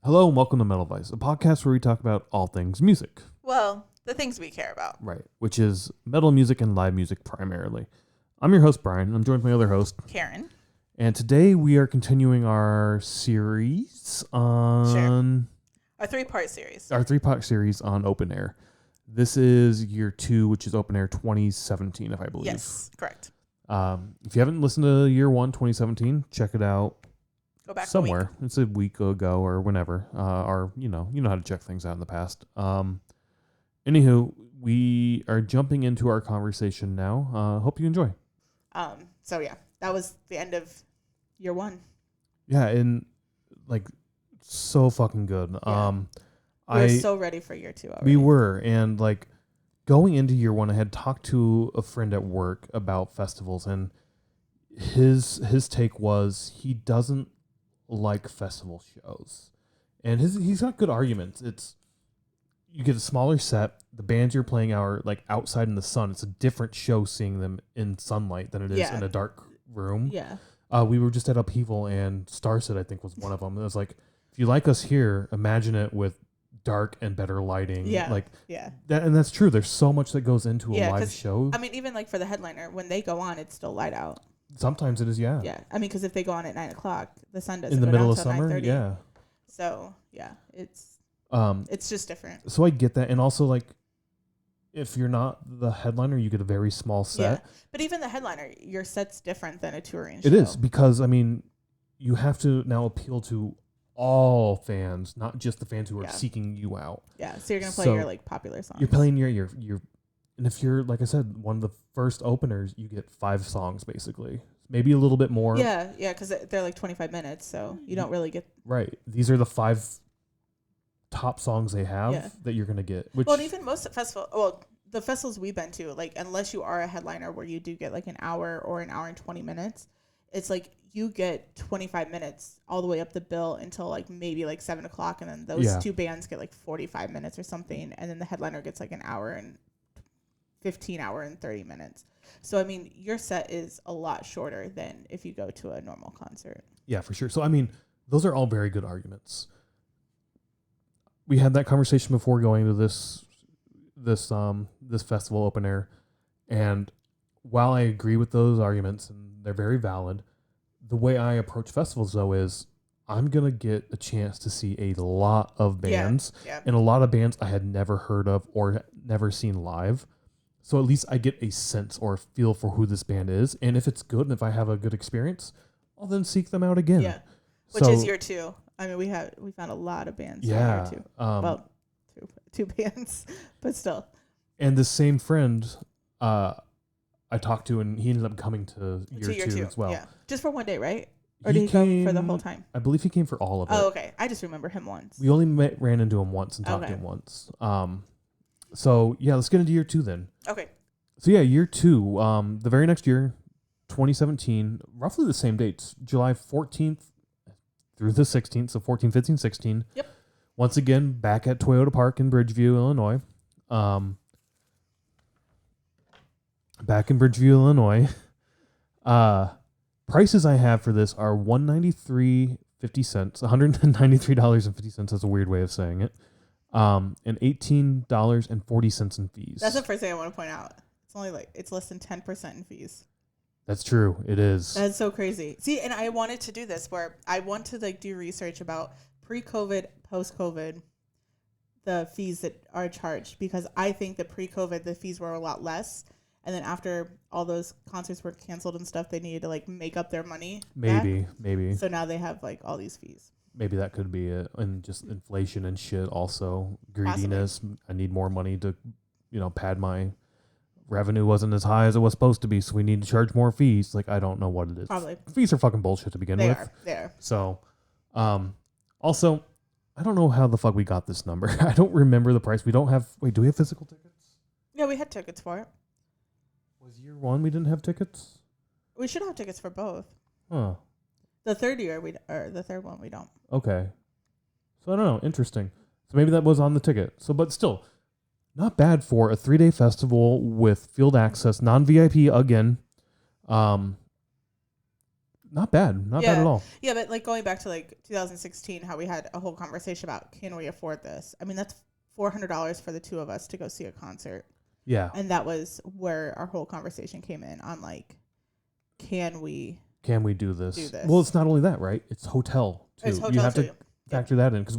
Hello and welcome to Metal Vice, a podcast where we talk about all things music. Well, the things we care about. Right, which is metal music and live music primarily. I'm your host, Brian, and I'm joined by my other host, Karen. And today we are continuing our series on... Our three-part series. Our three-part series on Open Air. This is year 2, which is Open Air 2017, if I believe. Yes, correct. If you haven't listened to year 1, 2017, check it out. Go back somewhere. a week. It's a week ago or whenever. Or you know how to check things out in the past. Anywho, we are jumping into our conversation now. Hope you enjoy. So yeah, that was the end of year 1. Yeah, and like so fucking good. Yeah. We were so ready for year 2 already. We were, and like going into year 1, I had talked to a friend at work about festivals, and his take was he doesn't like festival shows, and he's got good arguments. It's you get a smaller set, the bands you're playing are like outside in the sun. It's a different show seeing them in sunlight than it is in a dark room. Yeah. We were just at Upheaval, and Starset I think was one of them. It was like, if you like us here, imagine it with dark and better lighting. Yeah. And that's true. There's so much that goes into a live show. I mean, even like for the headliner, when they go on, it's still light out. Sometimes it is, yeah. Yeah. I mean, because if they go on at 9:00, the sun doesn't in the go middle down of till summer, 9:30. yeah. So yeah, it's just different. So I get that, and also like, if you're not the headliner, you get a very small set. Yeah. But even the headliner, your set's different than a touring show. It is, because I mean, you have to now appeal to all fans, not just the fans who are seeking you out. Yeah. So you're gonna play your like popular songs. You're playing your and if you're, like I said, one of the first openers, you get 5 songs basically, maybe a little bit more. Yeah, because they're like 25 minutes, so you don't really get... Right. These are the 5 top songs they have that you're going to get. Which, well, and even most the festivals we've been to, like, unless you are a headliner where you do get like an hour or an hour and 20 minutes, it's like you get 25 minutes all the way up the bill until like maybe like 7:00, and then those 2 bands get like 45 minutes or something, and then the headliner gets like an hour and 30 minutes. So, I mean, your set is a lot shorter than if you go to a normal concert. Yeah, for sure. So, I mean, those are all very good arguments. We had that conversation before going to this festival Open Air, and while I agree with those arguments and they're very valid, the way I approach festivals though is I'm gonna get a chance to see a lot of bands, and a lot of bands I had never heard of or never seen live. So at least I get a sense or a feel for who this band is, and if it's good and if I have a good experience, I'll then seek them out again. Yeah, which is year 2. I mean, we found a lot of bands. Yeah, in year 2. Well, two bands, but still. And the same friend I talked to, and he ended up coming to year 2 as well. Yeah, just for one day, right? Or did he come for the whole time? I believe he came for all of it. Oh, okay. I just remember him once. We only ran into him once and talked to him once. So yeah, let's get into year 2 then. Okay. So yeah, year 2, the very next year, 2017, roughly the same dates, July 14th through the 16th, so 14, 15, 16. Yep. Once again, back at Toyota Park in Bridgeview, Illinois. Back in Bridgeview, Illinois. Prices I have for this are $193.50, $193.50. That's a weird way of saying it. And $18.40 in fees. That's the first thing I want to point out. It's only like it's less than 10% in fees. That's true. It is. That's so crazy. See, and I wanted to do this where I want to like do research about pre-COVID, post-COVID, the fees that are charged, because I think that pre-COVID the fees were a lot less, and then after all those concerts were canceled and stuff, they needed to like make up their money. Maybe. So now they have like all these fees. Maybe that could be it, and just inflation and shit. Also, greediness. Possibly. I need more money to, pad my revenue. Wasn't as high as it was supposed to be, so we need to charge more fees. Like, I don't know what it is. Probably fees are fucking bullshit to begin with. They are. So, also, I don't know how the fuck we got this number. I don't remember the price. We don't have. Wait, do we have physical tickets? Yeah, we had tickets for it. Was year 1 we didn't have tickets? We should have tickets for both. Huh. The third one we don't. Okay. So I don't know. Interesting. So maybe that was on the ticket. So, but still, not bad for a 3-day festival with field access, non-VIP again. not bad. Not bad at all. Yeah, but like going back to like 2016, how we had a whole conversation about can we afford this? I mean, that's $400 for the two of us to go see a concert. Yeah. And that was where our whole conversation came in on like, can we do this? Well, it's not only that, right? It's hotel too. It's hotel you have too. to factor that in because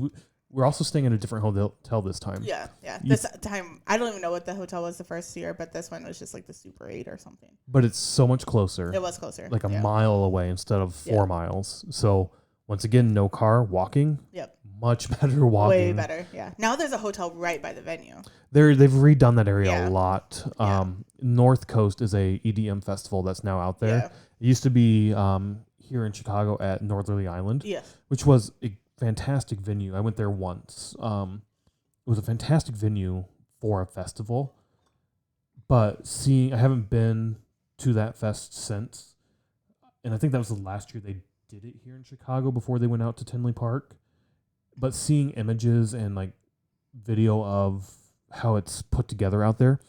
we're also staying in a different hotel this time. Yeah. This time, I don't even know what the hotel was the first year, but this one was just like the Super 8 or something. But it's so much closer. It was closer. Like a mile away instead of 4 miles. So once again, no car, walking. Yep. Much better walking. Way better, yeah. Now there's a hotel right by the venue. They've redone that area a lot. North Coast is a EDM festival that's now out there. Yeah. It used to be here in Chicago at Northerly Island, which was a fantastic venue. I went there once. It was a fantastic venue for a festival, but I haven't been to that fest since, and I think that was the last year they did it here in Chicago before they went out to Tinley Park. But seeing images and like video of how it's put together out there,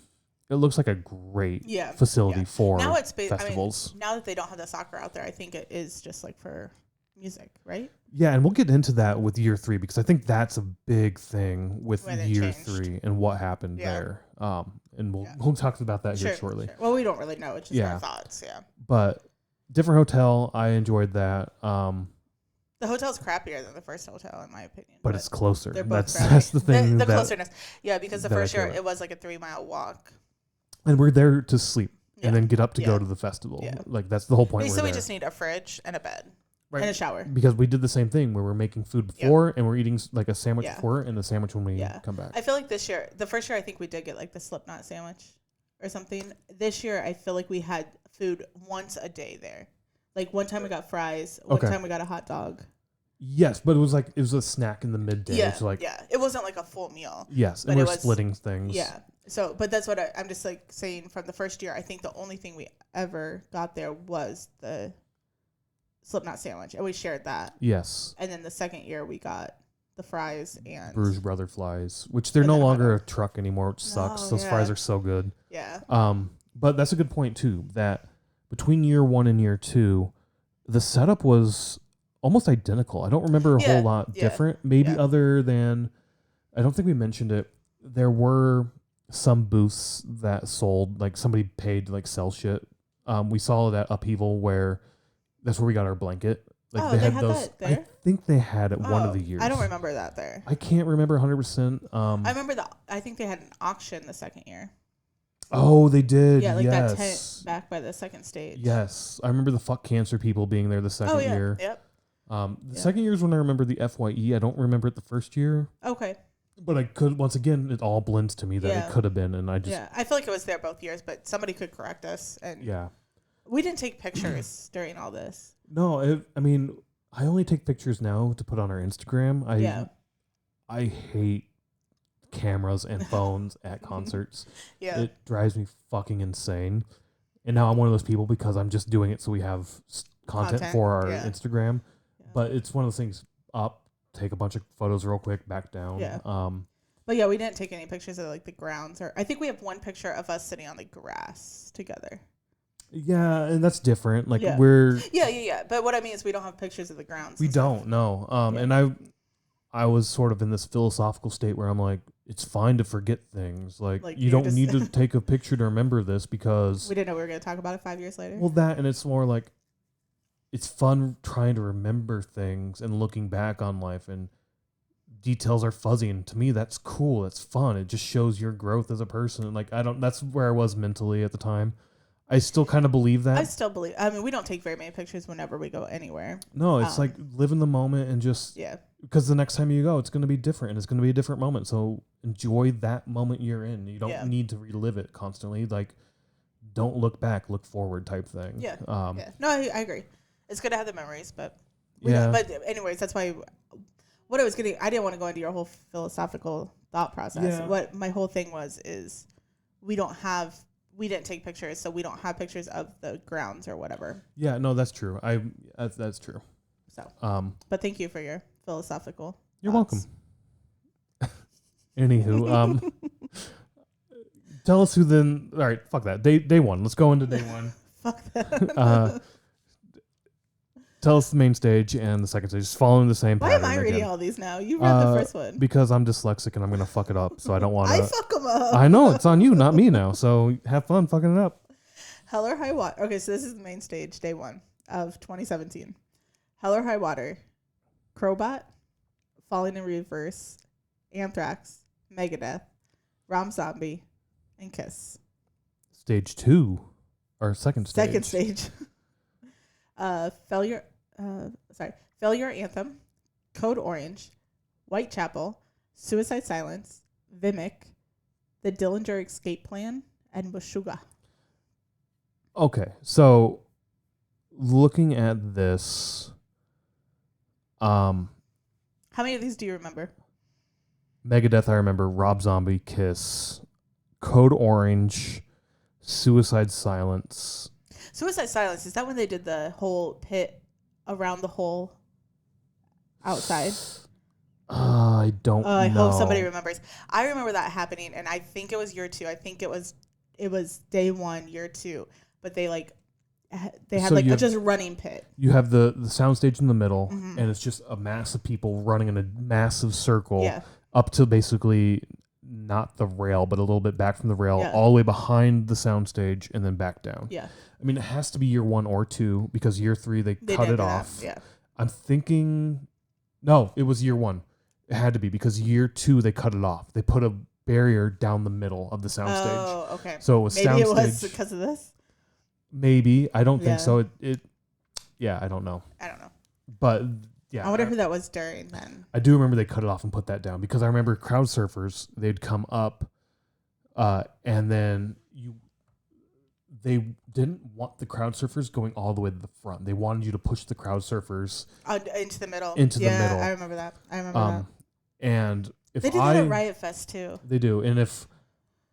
it looks like a great facility for now festivals. I mean, now that they don't have the soccer out there, I think it is just like for music, right? Yeah, and we'll get into that with year 3 because I think that's a big thing with year 3 and what happened there. And we'll talk about that here shortly. Sure. Well, we don't really know. It's just our thoughts. Yeah. But different hotel, I enjoyed that. The hotel's crappier than the first hotel, in my opinion. But it's closer. That's the thing. The closeness. Yeah, because the first year it was like a 3-mile walk. And we're there to sleep and then get up to go to the festival. Yeah. Like that's the whole point. So we just need a fridge and a bed and a shower. Because we did the same thing where we're making food before and we're eating like a sandwich before and a sandwich when we come back. I feel like this year, the first year I think we did get like the Slipknot sandwich or something. This year I feel like we had food once a day there. Like one time we got fries, one time we got a hot dog. Yes, but it was a snack in the midday. Yeah, so it wasn't like a full meal. Yes, and we're splitting things. Yeah, so but that's what I'm just like saying from the first year. I think the only thing we ever got there was the Slipknot sandwich, and we shared that. Yes. And then the second year we got the fries and Bruges Brother fries, which they're no longer a truck anymore, which sucks. Those fries are so good. Yeah. But that's a good point too. That between year 1 and year 2, the setup was almost identical. I don't remember a whole lot different. Maybe other than, I don't think we mentioned it. There were some booths that sold, like somebody paid to like sell shit. We saw that Upheaval where that's where we got our blanket. Like they had those. That there? I think they had it one of the years. I don't remember that there. I can't remember 100%. I remember I think they had an auction the second year. Oh, they did. Yeah, like that tent back by the second stage. Yes, I remember the Fuck Cancer people being there the second year. Yep. The second year is when I remember the FYE. I don't remember it the first year. Okay. But I could, once again, it all blends to me that it could have been, and I just... Yeah, I feel like it was there both years, but somebody could correct us. And we didn't take pictures during all this. No, I mean, I only take pictures now to put on our Instagram. I hate cameras and phones at concerts. It drives me fucking insane. And now I'm one of those people because I'm just doing it so we have content for our Instagram. But it's one of those things, up, take a bunch of photos real quick, back down. Yeah. But we didn't take any pictures of like the grounds, or I think we have one picture of us sitting on the grass together. Yeah, and that's different. Like we're... Yeah. But what I mean is we don't have pictures of the grounds. We don't, no. And I was sort of in this philosophical state where I'm like, it's fine to forget things. Like you don't need to take a picture to remember this because... We didn't know we were going to talk about it 5 years later. Well, that, and it's more like, it's fun trying to remember things and looking back on life, and details are fuzzy. And to me, that's cool. That's fun. It just shows your growth as a person. Like, that's where I was mentally at the time. I still kind of believe that. I still believe. I mean, we don't take very many pictures whenever we go anywhere. No, it's like live in the moment and just... Yeah. Because the next time you go, it's going to be different, and it's going to be a different moment. So enjoy that moment you're in. You don't need to relive it constantly. Like, don't look back, look forward type thing. Yeah. No, I agree. It's good to have the memories, but but anyways, that's why what I was getting, I didn't want to go into your whole philosophical thought process. Yeah. What my whole thing is we didn't take pictures, so we don't have pictures of the grounds or whatever. Yeah, no, that's true. That's true. So, but thank you for your philosophical. You're thoughts. Welcome. Anywho, tell us who then. All right, fuck that. Day one. Let's go into day one. Fuck that. tell us the main stage and the second stage. Just following the same Why pattern. am I reading again. all these now? You read the first one. Because I'm dyslexic and I'm gonna fuck it up. So I don't want to. I fuck them up. I know it's on you, not me now. So have fun fucking it up. Hell or High Water. Okay, so this is the main stage, day 1 of 2017. Hell or High Water, Crowbot, Falling in Reverse, Anthrax, Megadeth, Rom Zombie, and Kiss. Stage 2, or second stage. Second stage. Failure Anthem, Code Orange, Whitechapel, Suicide Silence, Vimic, The Dillinger Escape Plan, and Meshuggah. Okay, so looking at this, how many of these do you remember? Megadeth, I remember. Rob Zombie, Kiss, Code Orange, Suicide Silence. Suicide Silence, is that when they did the whole pit around the hole outside? I don't know. I hope somebody remembers. I remember that happening, and I think it was year 2. I think it was day 1, year 2. But they had So a just running pit. You have the sound stage in the middle, and it's just a mass of people running in a massive circle up to basically not the rail, but a little bit back from the rail, all the way behind the sound stage, and then back down. Yeah. I mean, it has to be year 1 or 2 because year 3 they cut it off. Yeah. I'm thinking, no, it was year 1. It had to be because year 2 they cut it off. They put a barrier down the middle of the sound stage. Oh, okay. So it was maybe sound it was stage. because of this. Maybe. I don't think so. Yeah, I don't know. But yeah. I wonder who that was during then. I do remember they cut it off and put that down because I remember crowd surfers, they'd come up and then they didn't want the crowd surfers going all the way to the front. They wanted you to push the crowd surfers into the middle. Yeah, I remember that. that. And if they do that at Riot Fest too. They do. And if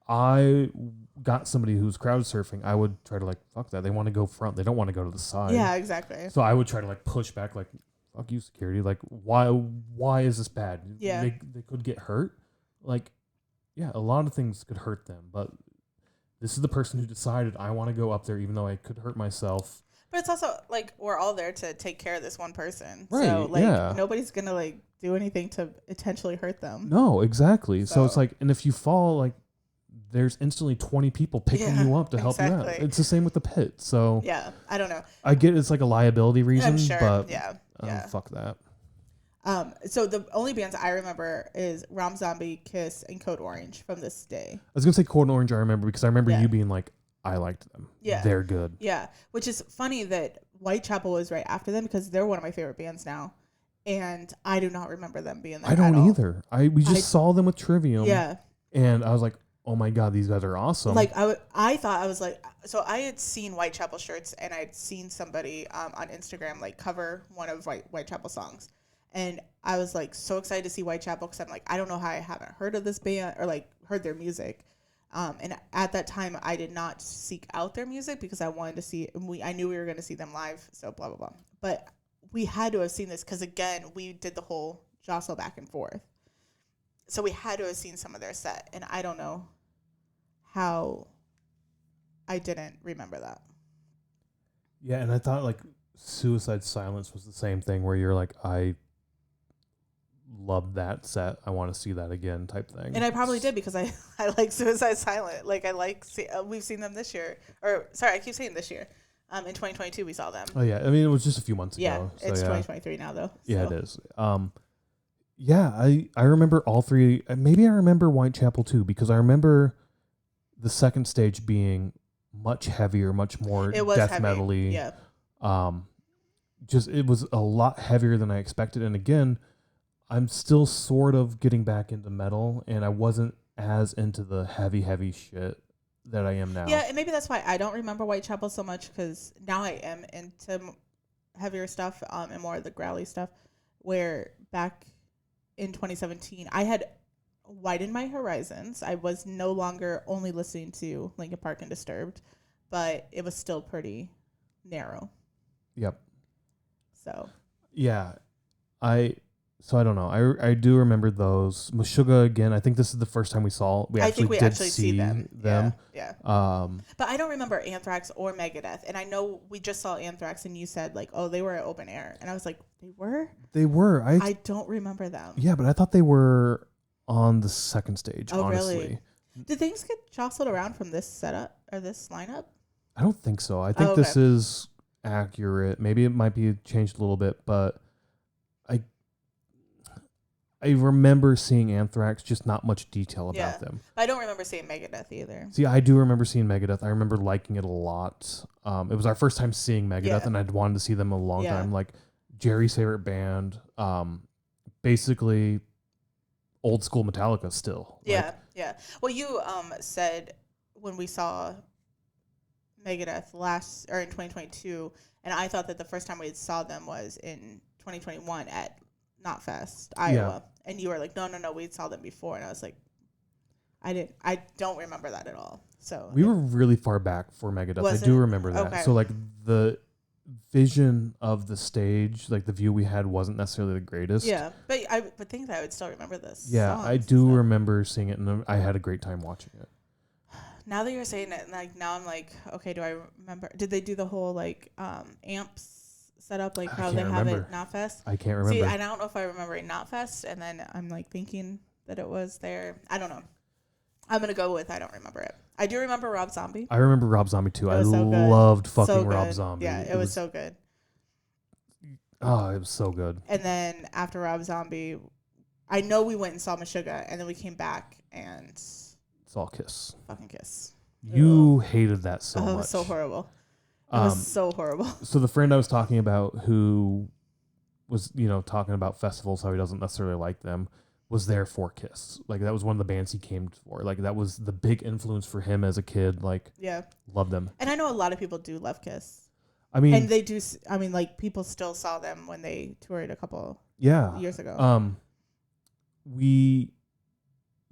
I got somebody who's crowd surfing, I would try to fuck that. They want to go front. They don't want to go to the side. Yeah, exactly. So I would try to push back, fuck you, security. Why is this bad? Yeah. They could get hurt. Yeah, a lot of things could hurt them, but this is the person who decided I want to go up there even though I could hurt myself. But it's also we're all there to take care of this one person. Right, So nobody's going to do anything to intentionally hurt them. No, exactly. So it's and if you fall, there's instantly 20 people picking you up to help you out. It's the same with the pit. So yeah, I don't know. I get it's a liability reason, I'm sure. but fuck that. So the only bands I remember is Rom Zombie, Kiss, and Code Orange from this day. I was gonna say Korn Orange. I remember because I remember you being I liked them. Yeah, they're good. Yeah, which is funny that Whitechapel was right after them because they're one of my favorite bands now, and I do not remember them being there. I don't either. We just saw them with Trivium. Yeah, and I was like, oh my god, these guys are awesome. I thought I was so I had seen Whitechapel shirts and I'd seen somebody on Instagram cover one of Whitechapel songs. And I was so excited to see Whitechapel because I'm I don't know how I haven't heard of this band or heard their music. And at that time, I did not seek out their music because I wanted to see. I knew we were going to see them live. So blah blah blah. But we had to have seen this because again, we did the whole jostle back and forth. So we had to have seen some of their set, and I don't know how I didn't remember that. Yeah, and I thought Suicide Silence was the same thing where you're I love that set. I want to see that again type thing. And I probably did because I like Suicide Silent. We've seen them this year. Or sorry, I keep saying this year. In 2022 we saw them. Oh yeah, I mean it was just a few months ago. Yeah, it's 2023 now though. Yeah, it is. Yeah, I remember all three. Maybe I remember Whitechapel too because I remember the second stage being much heavier, much more death metal-y. Yeah. It was a lot heavier than I expected. And again, I'm still sort of getting back into metal, and I wasn't as into the heavy shit that I am now. Yeah, and maybe that's why I don't remember Whitechapel so much because now I am into heavier stuff and more of the growly stuff. Where back in 2017, I had widened my horizons. I was no longer only listening to Linkin Park and Disturbed, but it was still pretty narrow. Yep. So. Yeah, I So I don't know. I do remember those. Meshuggah again. I think this is the first time we I think we did actually see them. Yeah. Um, But I don't remember Anthrax or Megadeth. And I know we just saw Anthrax and you said like, oh, they were at open air. And I was like, they were? they were. I don't remember them. Yeah, but I thought they were on the second stage, Oh, honestly. really? Did things get jostled around from this setup or this lineup? I don't think so. I think this is accurate. Maybe it might be changed a little bit, but I remember seeing Anthrax, just not much detail about them. I don't remember seeing Megadeth either. See, I do remember seeing Megadeth. I remember liking it a lot. It was our first time seeing Megadeth, and I'd wanted to see them a long time. Like Jerry's favorite band, basically old school Metallica still. Yeah. Well, you said when we saw Megadeth in 2022, and I thought that the first time we saw them was in 2021 at Knotfest, Iowa. Yeah. And you were like, no, we saw them before. And I was like, I don't remember that at all. So we were really far back for Megadeth. I do remember that. Okay. So like the vision of the stage, like the view we had wasn't necessarily the greatest. Yeah. But think that I would still remember this. Yeah, I do remember seeing it, and I had a great time watching it. Now that you're saying it, like now I'm like, okay, do I remember? Did they do the whole like amps set up like how they have it at Knotfest? I can't remember. See, I don't know if I remember it Knotfest, and then I'm like thinking that it was there. I don't know. I'm gonna go with I don't remember it. I do remember Rob Zombie. I remember Rob Zombie too. I loved fucking Rob Zombie. Yeah, it was so good. Oh, it was so good. And then after Rob Zombie, I know we went and saw Meshuggah, and then we came back and saw Kiss. Fucking Kiss. You hated that so much. It was so horrible. It was so horrible. So the friend I was talking about who was, talking about festivals, how he doesn't necessarily like them, was there for Kiss. Like, that was one of the bands he came for. Like, that was the big influence for him as a kid. Like, loved them. And I know a lot of people do love Kiss. I mean... And they do... I mean, like, people still saw them when they toured a couple years ago. We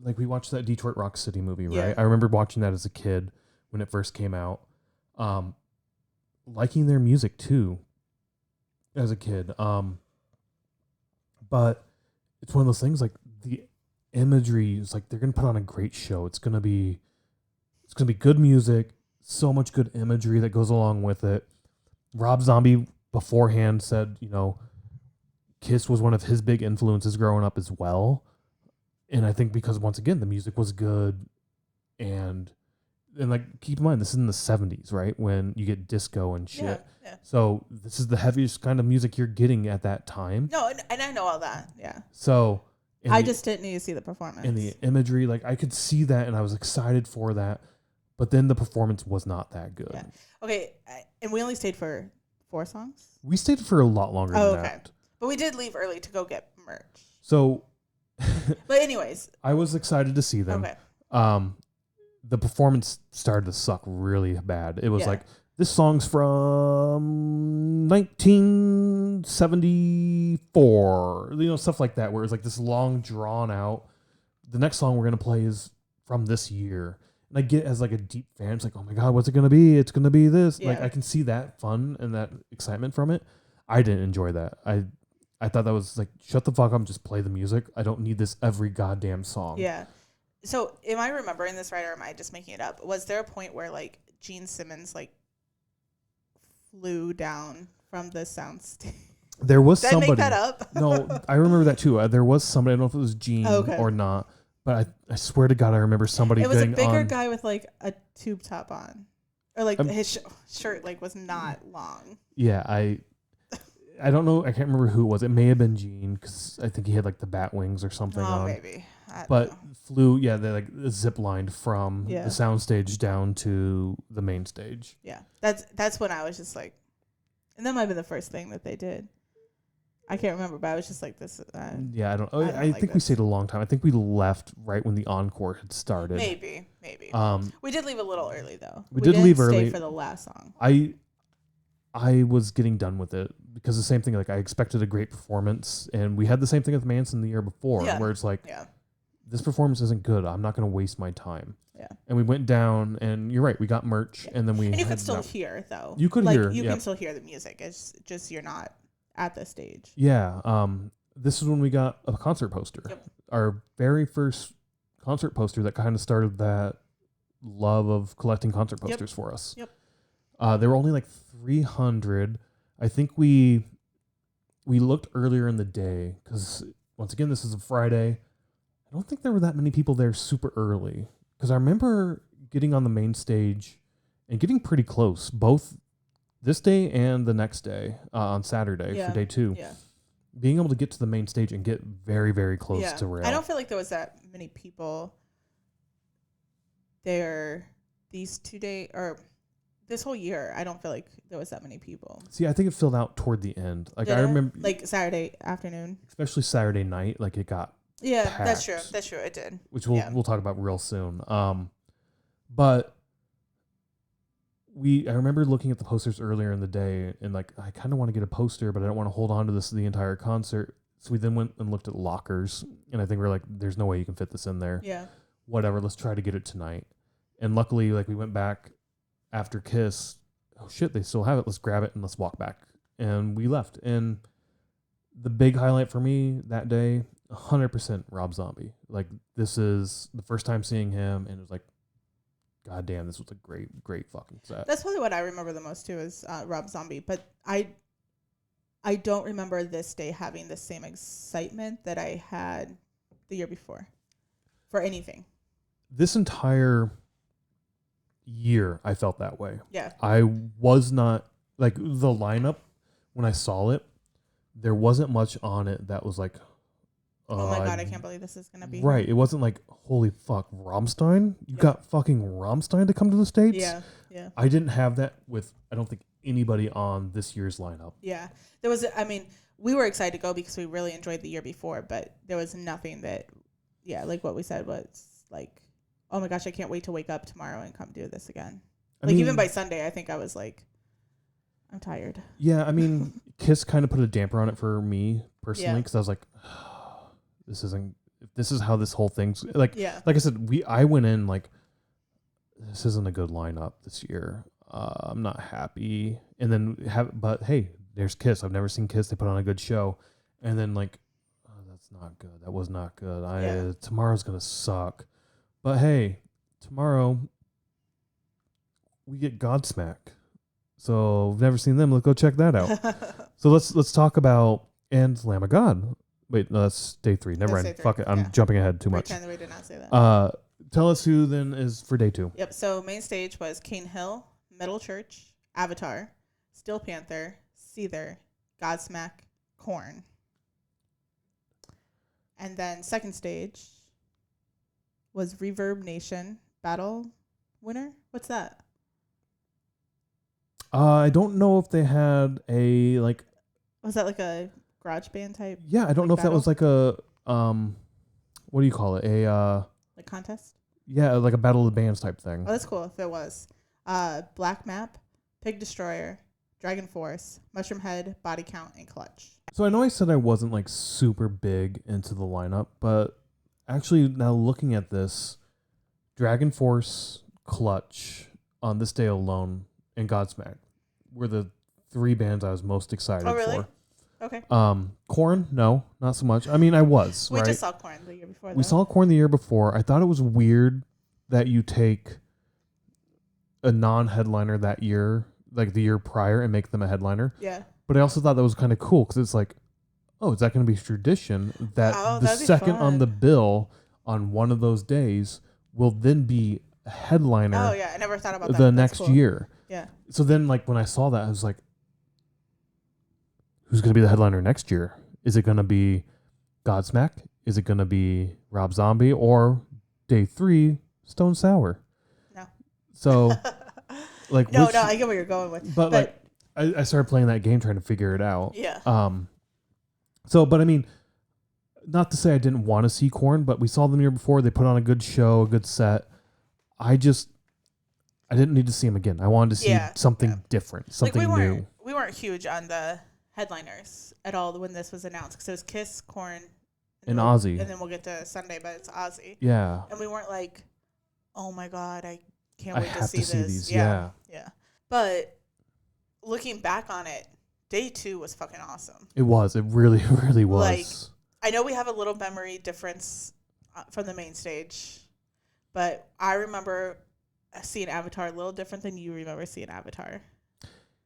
watched that Detroit Rock City movie, right? Yeah. I remember watching that as a kid when it first came out. Liking their music too as a kid. But it's one of those things, like the imagery is like they're gonna put on a great show. It's gonna be good music, so much good imagery that goes along with it. Rob Zombie beforehand said, Kiss was one of his big influences growing up as well. And I think because once again the music was good, and like keep in mind this is in the 70s, right? When you get disco and shit. Yeah. So this is the heaviest kind of music you're getting at that time. No, and I know all that. Yeah. So I just didn't need to see the performance. And the imagery, like I could see that and I was excited for that, but then the performance was not that good. Yeah. Okay, and we only stayed for 4 songs? We stayed for a lot longer than that. But we did leave early to go get merch. So but anyways, I was excited to see them. Okay. The performance started to suck really bad. It was like, this song's from 1974, stuff like that, where it's like this long drawn out. The next song we're going to play is from this year. And I get as like a deep fan, it's like, oh my God, what's it going to be? It's going to be this. Yeah. Like I can see that fun and that excitement from it. I didn't enjoy that. I thought that was like, shut the fuck up and just play the music. I don't need this every goddamn song. Yeah. So am I remembering this right, or am I just making it up? Was there a point where like Gene Simmons like flew down from the soundstage? There was somebody. Did I make that up? No, I remember that too. There was somebody. I don't know if it was Gene or not, but I swear to God, I rember somebody. It was a bigger guy with like a tube top on, or like his shirt like was not long. Yeah, I don't know. I can't remember who it was. It may have been Gene because I think he had like the bat wings or something on. Maybe. But flew, they like zip lined from the soundstage down to the main stage. Yeah, that's when I was just like, and that might have been the first thing that they did. I can't remember, but I was just like this. I don't. I think we stayed a long time. I think we left right when the encore had started. Maybe. We did leave a little early though. We did leave early. Stay for the last song. I was getting done with it because the same thing. Like I expected a great performance, and we had the same thing with Manson the year before, where it's like. Yeah. This performance isn't good. I'm not going to waste my time. Yeah. And we went down, and you're right. We got merch, and then we. And you could still hear though. You could hear. You can still hear the music. It's just you're not at the stage. Yeah. this is when we got a concert poster. Yep. Our very first concert poster that kind of started that love of collecting concert posters for us. Yep. There were only like 300. I think we looked earlier in the day because once again, this is a Friday. I don't think there were that many people there super early because I remember getting on the main stage and getting pretty close both this day and the next day on Saturday for day 2. Yeah. Being able to get to the main stage and get very, very close to Rail. I don't feel like there was that many people there these 2 days or this whole year. I don't feel like there was that many people. See, I think it filled out toward the end. Like I remember, like Saturday afternoon, especially Saturday night. Like it got packed, that's true. That's true. It did. Which we'll talk about real soon. But I remember looking at the posters earlier in the day and like I kind of want to get a poster, but I don't want to hold on to this the entire concert. So we then went and looked at lockers, and I think we're like, "There's no way you can fit this in there." Yeah. Whatever. Let's try to get it tonight. And luckily, like we went back after Kiss. Oh shit, they still have it. Let's grab it and let's walk back. And we left. And the big highlight for me that day, 100% Rob Zombie. Like this is the first time seeing him, and it was like, God damn, this was a great, great fucking set. That's probably what I remember the most too is Rob Zombie. But I don't remember this day having the same excitement that I had the year before for anything. This entire year, I felt that way. Yeah. I was not, like, the lineup, when I saw it, there wasn't much on it that was like, oh my God, I can't believe this is going to be. Right. It wasn't like, holy fuck, Rammstein? You got fucking Rammstein to come to the States? Yeah. Yeah. I didn't have that with, I don't think, anybody on this year's lineup. Yeah. There was, I mean, we were excited to go because we really enjoyed the year before, but there was nothing that, like what we said was like, oh my gosh, I can't wait to wake up tomorrow and come do this again. I mean, even by Sunday, I think I was like, I'm tired. Yeah. I mean, Kiss kind of put a damper on it for me personally because I was like, this is how this whole thing's like. Yeah. Like I said, I went in like, this isn't a good lineup this year. I'm not happy. And then but hey, there's Kiss. I've never seen Kiss. They put on a good show. And then like, oh, that's not good. That was not good. Tomorrow's gonna suck. But hey, tomorrow we get Godsmack. So I've never seen them. Let's go check that out. So let's talk about and Lamb of God. Wait, no, that's day 3. Never mind. Fuck it. I'm jumping ahead too much. Pretend that we did not say that. Tell us who then is for day 2. Yep. So main stage was Cane Hill, Metal Church, Avatar, Steel Panther, Seether, Godsmack, Korn. And then second stage was Reverb Nation, Battle Winner. What's that? I don't know if they had a like. Was that like a garage band type? Yeah, I don't know if that was like a what do you call it? A like contest? Yeah, like a battle of the bands type thing. Oh, that's cool if it was. Black Map, Pig Destroyer, Dragon Force, Mushroom Head, Body Count, and Clutch. So I know I said I wasn't like super big into the lineup, but actually now looking at this, Dragon Force, Clutch, on this day alone, and Godsmack were the 3 bands I was most excited for. Okay. Korn, no, not so much. I mean, I was. We just saw Korn the year before. We saw Korn the year before. I thought it was weird that you take a non-headliner that year, like the year prior, and make them a headliner. Yeah. But I also thought that was kind of cool because it's like, oh, is that going to be tradition that the second on the bill on one of those days will then be a headliner? Oh yeah, I never thought about that. The next year. Yeah. So then, like when I saw that, I was like, who's going to be the headliner next year? Is it going to be Godsmack? Is it going to be Rob Zombie? Or day 3, Stone Sour? No. So, like, no, I get where you're going with. But like, I started playing that game trying to figure it out. Yeah. So, but I mean, not to say I didn't want to see Korn, but we saw them the year before. They put on a good show, a good set. I didn't need to see them again. I wanted to see something different, something new. We weren't huge on the headliners at all when this was announced because it was Kiss, Korn, and Ozzy. And then we'll get to Sunday, but it's Ozzy. Yeah. And we weren't like, oh my God, I can't wait to see this. These. Yeah. But looking back on it, day 2 was fucking awesome. It was. It really, really was. Like, I know we have a little memory difference from the main stage, but I remember seeing Avatar a little different than you remember seeing Avatar.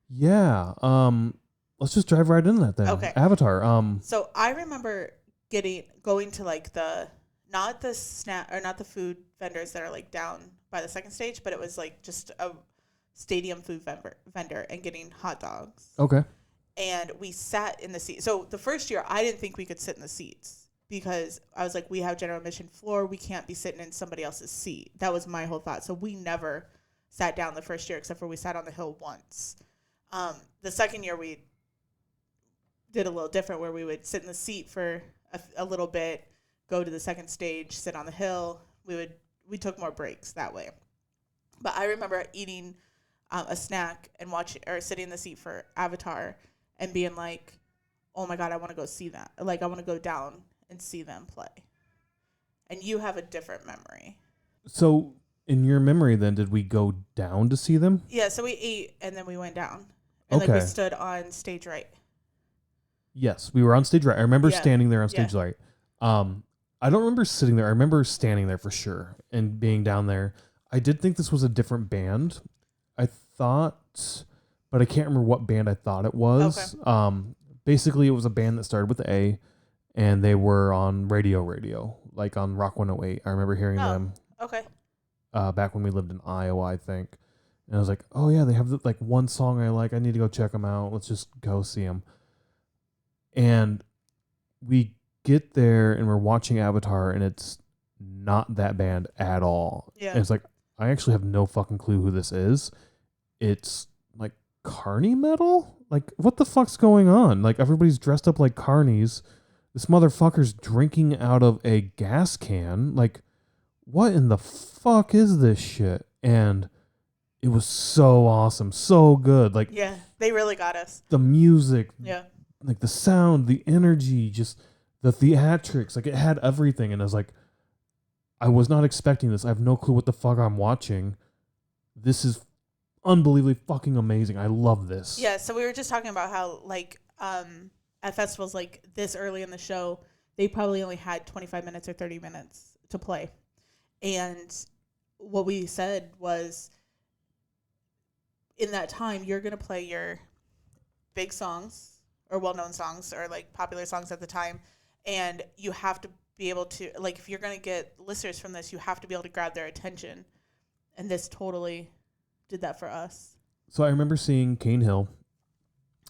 Yeah. Let's just drive right into that then. Okay. Avatar. So I remember going to like not the snack or not the food vendors that are like down by the second stage, but it was like just a stadium food vendor and getting hot dogs. Okay. And we sat in the seat. So the first year, I didn't think we could sit in the seats because I was like, we have general admission floor. We can't be sitting in somebody else's seat. That was my whole thought. So we never sat down the first year, except for we sat on the hill once. The second year, we did a little different where we would sit in the seat for a little bit, go to the second stage, sit on the hill. We took more breaks that way. But I remember eating a snack and sitting in the seat for Avatar and being like, oh my God, I want to go see that. Like, I want to go down and see them play. And you have a different memory. So, in your memory, then, did we go down to see them? Yeah, so we ate and then we went down. And like we stood on stage right. Yes, we were on stage right. I remember standing there on stage right. I don't remember sitting there. I remember standing there for sure and being down there. I did think this was a different band. I thought, but I can't remember what band I thought it was. Okay. Basically, it was a band that started with A, and they were on radio, like on Rock 108. I remember hearing them. Okay. Back when we lived in Iowa, I think. And I was like, oh yeah, they have like one song I like. I need to go check them out. Let's just go see them. And we get there and we're watching Avatar, and it's not that band at all. Yeah. And it's like, I actually have no fucking clue who this is. It's like carny metal? Like, what the fuck's going on? Like, everybody's dressed up like carnies. This motherfucker's drinking out of a gas can. Like, what in the fuck is this shit? And it was so awesome, so good. Like, yeah, they really got us. The music, yeah, like the sound, the energy, just the theatrics. Like, it had everything. And I was like, I was not expecting this. I have no clue what the fuck I'm watching. This is unbelievably fucking amazing. I love this. Yeah, so we were just talking about how, like, at festivals like this early in the show, they probably only had 25 minutes or 30 minutes to play. And what we said was, in that time, you're going to play your big songs or well-known songs or, like, popular songs at the time. And you have to be able to, like, if you're going to get listeners from this, you have to be able to grab their attention. And this totally did that for us. So I remember seeing Cane Hill.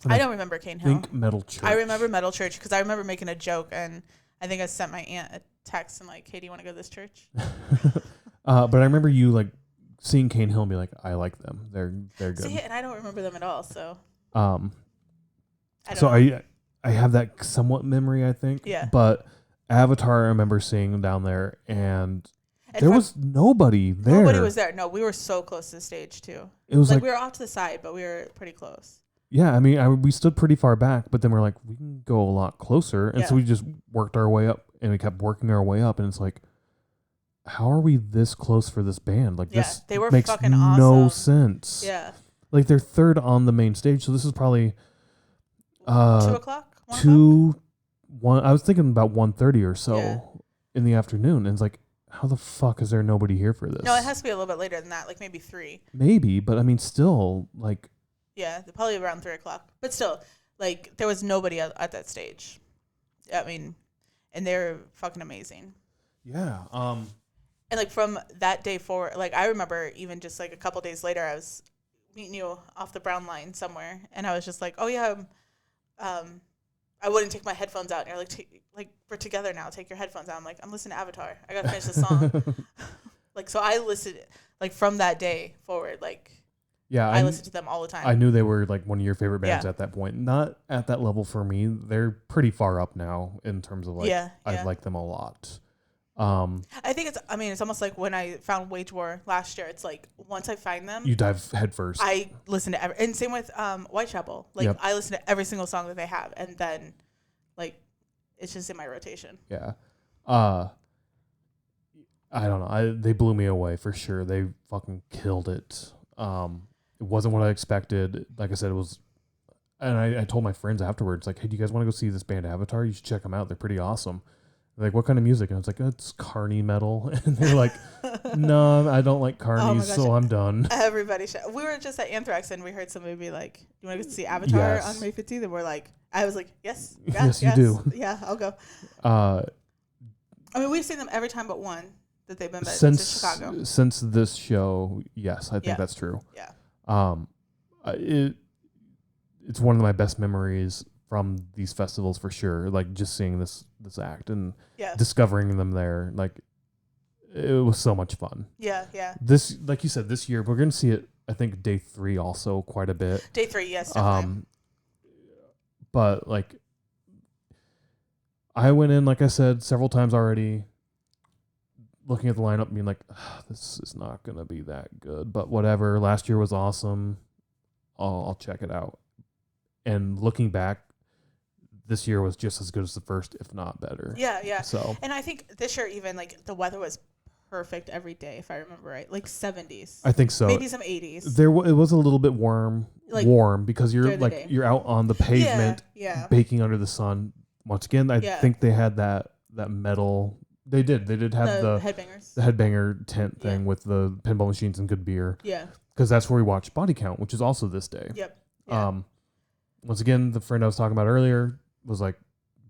I don't remember Cane Hill. Think Metal Church. I remember Metal Church because I remember making a joke, and I think I sent my aunt a text and like, hey, do you want to go to this church? But I remember you like seeing Cane Hill and be like, I like them. They're good. See, and I don't remember them at all. So I have that somewhat memory, I think. Yeah. But Avatar, I remember seeing down there, and there was nobody there. Nobody was there. No, we were so close to the stage too. It was like we were off to the side, but we were pretty close. Yeah, I mean, we stood pretty far back, but then we're like, we can go a lot closer, and so we just worked our way up, and we kept working our way up, and it's like, how are we this close for this band? Like, this they were makes fucking no awesome. sense. Yeah, like they're third on the main stage, so this is probably 2 o'clock. 1. I was thinking about 1:30 or so in the afternoon, and it's like, how the fuck is there nobody here for this? No, it has to be a little bit later than that, like maybe 3. Maybe, but I mean, still, like. Yeah, probably around 3 o'clock. But still, like, there was nobody at that stage. I mean, and they're fucking amazing. Yeah. And, like, from that day forward, like, I remember even just, like, a couple days later, I was meeting you off the Brown line somewhere, and I was just like, oh, yeah, I wouldn't take my headphones out. And you're like, we're together now. Take your headphones out. I'm like, I'm listening to Avatar. I got to finish the song. Like, so I listened, like, from that day forward, like. Yeah, I listened to them all the time. I knew they were like one of your favorite bands at that point. Not at that level for me. They're pretty far up now in terms of like I like them a lot. I think it's almost like when I found Wage War last year. It's like once I find them, you dive head first. I listen to and same with Whitechapel. Like I listen to every single song that they have, and then like it's just in my rotation. Yeah. I don't know. They blew me away for sure. They fucking killed it. It wasn't what I expected. Like I said, And I told my friends afterwards, like, hey, do you guys want to go see this band Avatar? You should check them out. They're pretty awesome. They're like, what kind of music? And I was like, oh, it's carny metal. And they're like, no, I don't like carnies, so I'm done. Everybody should. We were just at Anthrax and we heard somebody be like, you want to go see Avatar on May 15th? And we're like, I was like, yes. Yes, you do. Yeah, I'll go. I mean, we've seen them every time but one that they've been since Chicago. Since this show, yes, I think that's true. Yeah. It's one of my best memories from these festivals for sure. Like just seeing this act and discovering them there. Like it was so much fun. Yeah, yeah. This, like you said, this year we're gonna see it. I think day 3 also quite a bit. Day 3, yes, definitely. But like I went in, like I said, several times already, looking at the lineup and being like, this is not gonna be that good. But whatever. Last year was awesome. I'll check it out. And looking back, this year was just as good as the first, if not better. Yeah, yeah. So, and I think this year even like the weather was perfect every day, if I remember right, like 70s. I think so. Maybe some 80s. It was a little bit warm because you're like you're out on the pavement, baking under the sun. Once again, I think they had that metal. They did have the headbangers, the headbanger tent thing with the pinball machines and good beer. Yeah, because that's where we watched Body Count, which is also this day. Yep. Yeah. Once again, the friend I was talking about earlier was like,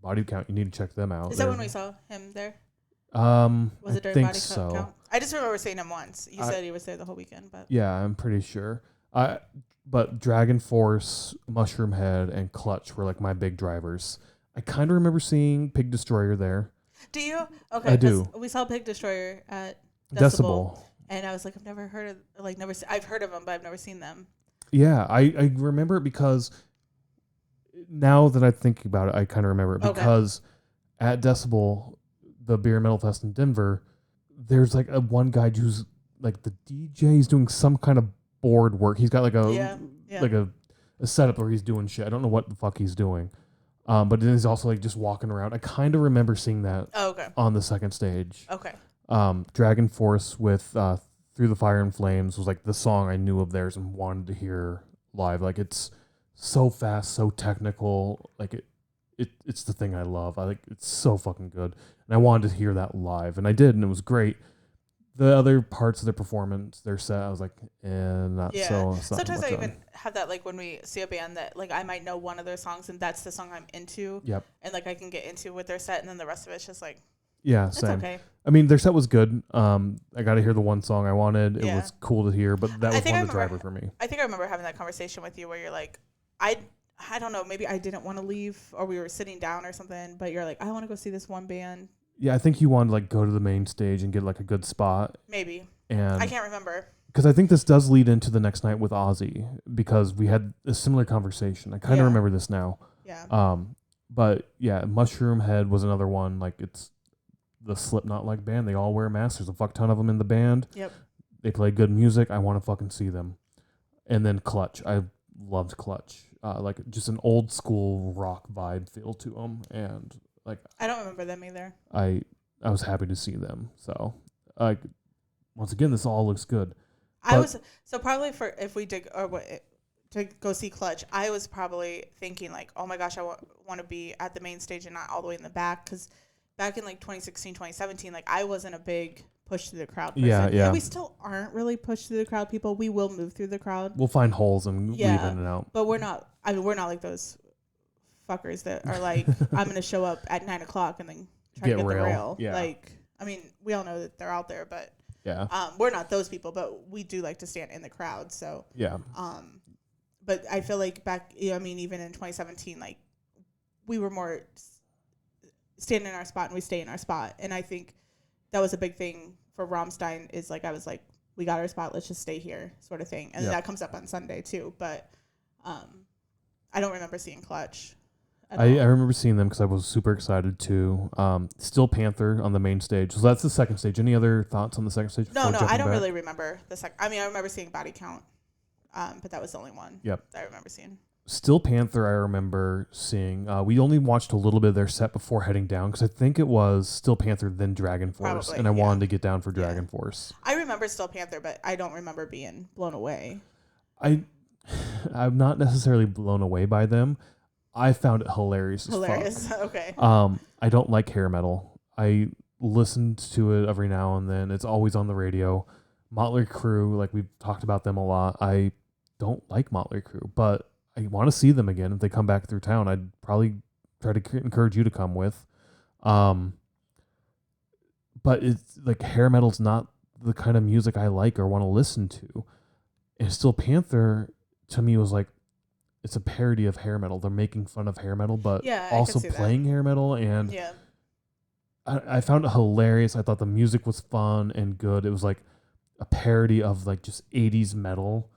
Body Count, you need to check them out. Is that when we saw him there? Was it during Body Count? I just remember seeing him once. You said he was there the whole weekend, but yeah, I'm pretty sure. But Dragon Force, Mushroom Head, and Clutch were like my big drivers. I kind of remember seeing Pig Destroyer there. Do you? Okay, I do. We saw Pig Destroyer at Decibel, and I was like, I've never heard of I've heard of them, but I've never seen them. Yeah, I remember it because now that I think about it, I kind of remember it because at Decibel, the Beer and Metal Fest in Denver, there's like one guy who's like the DJ. He's doing some kind of board work. He's got like a setup where he's doing shit. I don't know what the fuck he's doing. But then he's also like just walking around. I kind of remember seeing that on the second stage. Okay. Dragon Force with Through the Fire and Flames was like the song I knew of theirs and wanted to hear live. Like it's so fast, so technical. Like it's the thing I love. I think it's so fucking good. And I wanted to hear that live, and I did, and it was great. The other parts of their performance, their set, I was like, not so. Sometimes I even have that, like when we see a band that, like, I might know one of their songs, and that's the song I'm into. Yep. And like I can get into with their set, and then the rest of it's just like, it's same. Okay. I mean, their set was good. I got to hear the one song I wanted. It was cool to hear, but that was one of the drivers for me. I think I remember having that conversation with you where you're like, I don't know, maybe I didn't want to leave, or we were sitting down or something, but you're like, I want to go see this one band. Yeah, I think you wanted to like go to the main stage and get like a good spot. Maybe. And I can't remember. Because I think this does lead into the next night with Ozzy, because we had a similar conversation. I kind of remember this now. Yeah. But yeah, Mushroom Head was another one. Like it's the Slipknot like band. They all wear masks. There's a fuck ton of them in the band. Yep. They play good music. I want to fucking see them. And then Clutch. I loved Clutch. Like just an old school rock vibe feel to them, and like I don't remember them either. I was happy to see them. So like once again, this all looks good. Probably for if we did to go see Clutch, I was probably thinking like, oh my gosh, I want to be at the main stage and not all the way in the back, because back in like 2016, 2017, like I wasn't a big push through the crowd person. Yeah. And we still aren't really push through the crowd people. We will move through the crowd. We'll find holes and leave in and out. But we're not like those fuckers that are like, I'm going to show up at 9:00 and then try to get the rail. Yeah. Like, I mean, we all know that they're out there, but we're not those people, but we do like to stand in the crowd. So, yeah. But I feel like back, I mean, even in 2017, like we were more stand in our spot and we stay in our spot. And I think that was a big thing for Rammstein, is like, I was like, we got our spot, let's just stay here, sort of thing. And that comes up on Sunday too. But I don't remember seeing Clutch. I remember seeing them because I was super excited too. Still Panther on the main stage. So that's the second stage. Any other thoughts on the second stage? No, I don't really remember the second. I mean, I remember seeing Body Count, but that was the only one that I remember seeing. Still Panther, I remember seeing. We only watched a little bit of their set before heading down, because I think it was Still Panther, then Dragon Force, and I wanted to get down for Dragon Force. I remember Still Panther, but I don't remember being blown away. I'm not necessarily blown away by them. I found it hilarious as Hilarious. fuck. Okay. I don't like hair metal. I listen to it every now and then. It's always on the radio. Motley Crue, like we've talked about them a lot. I don't like Motley Crue, but I want to see them again if they come back through town. I'd probably try to encourage you to come with. Um, but it's like hair metal's not the kind of music I like or want to listen to. And Steel Panther to me was like it's a parody of hair metal. They're making fun of hair metal, but Yeah, I can also see that. playing hair metal. And Yeah. I found it hilarious. I thought the music was fun and good. It was like a parody of like just 80s metal,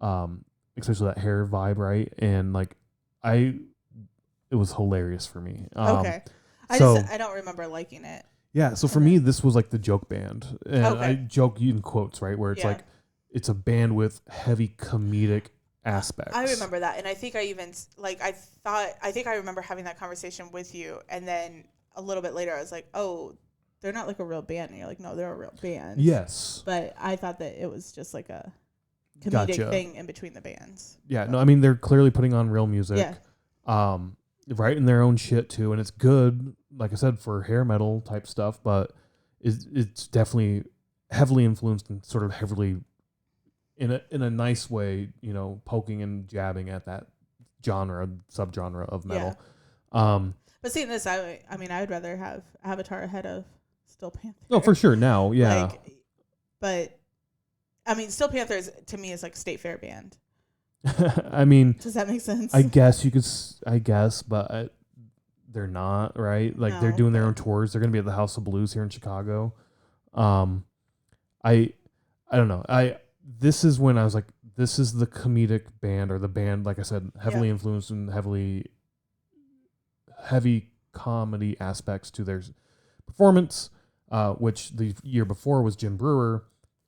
especially that hair vibe, right? And like it was hilarious for me. Okay. I don't remember liking it. Yeah, so for me, this was like the joke band. And Okay. I joke in quotes, right? Where it's Yeah. like, it's a band with heavy comedic aspects. I remember that. And I think I even, like, I think I remember having that conversation with you. And then a little bit later, I was like, oh, they're not like a real band. And you're like, no, they're a real band. Yes. But I thought that it was just like a comedic Gotcha. thing in between the bands. Yeah, no, I mean, they're clearly putting on real music. Yeah. Writing their own shit too. And it's good, like I said, for hair metal type stuff, but it's definitely heavily influenced and sort of heavily in a nice way, you know, poking and jabbing at that subgenre of metal. Yeah. But seeing this, I mean, I'd rather have Avatar ahead of Steel Panther. Oh, for sure. Now, yeah. But I mean, Steel Panther to me is like a state fair band. I mean, does that make sense? I guess you could. I guess, but they're not, right? Like they're doing their own tours. They're gonna be at the House of Blues here in Chicago. I don't know. This is when I was like, this is the comedic band, or the band, like I said, heavily influenced and heavy comedy aspects to their performance, which the year before was Jim Brewer.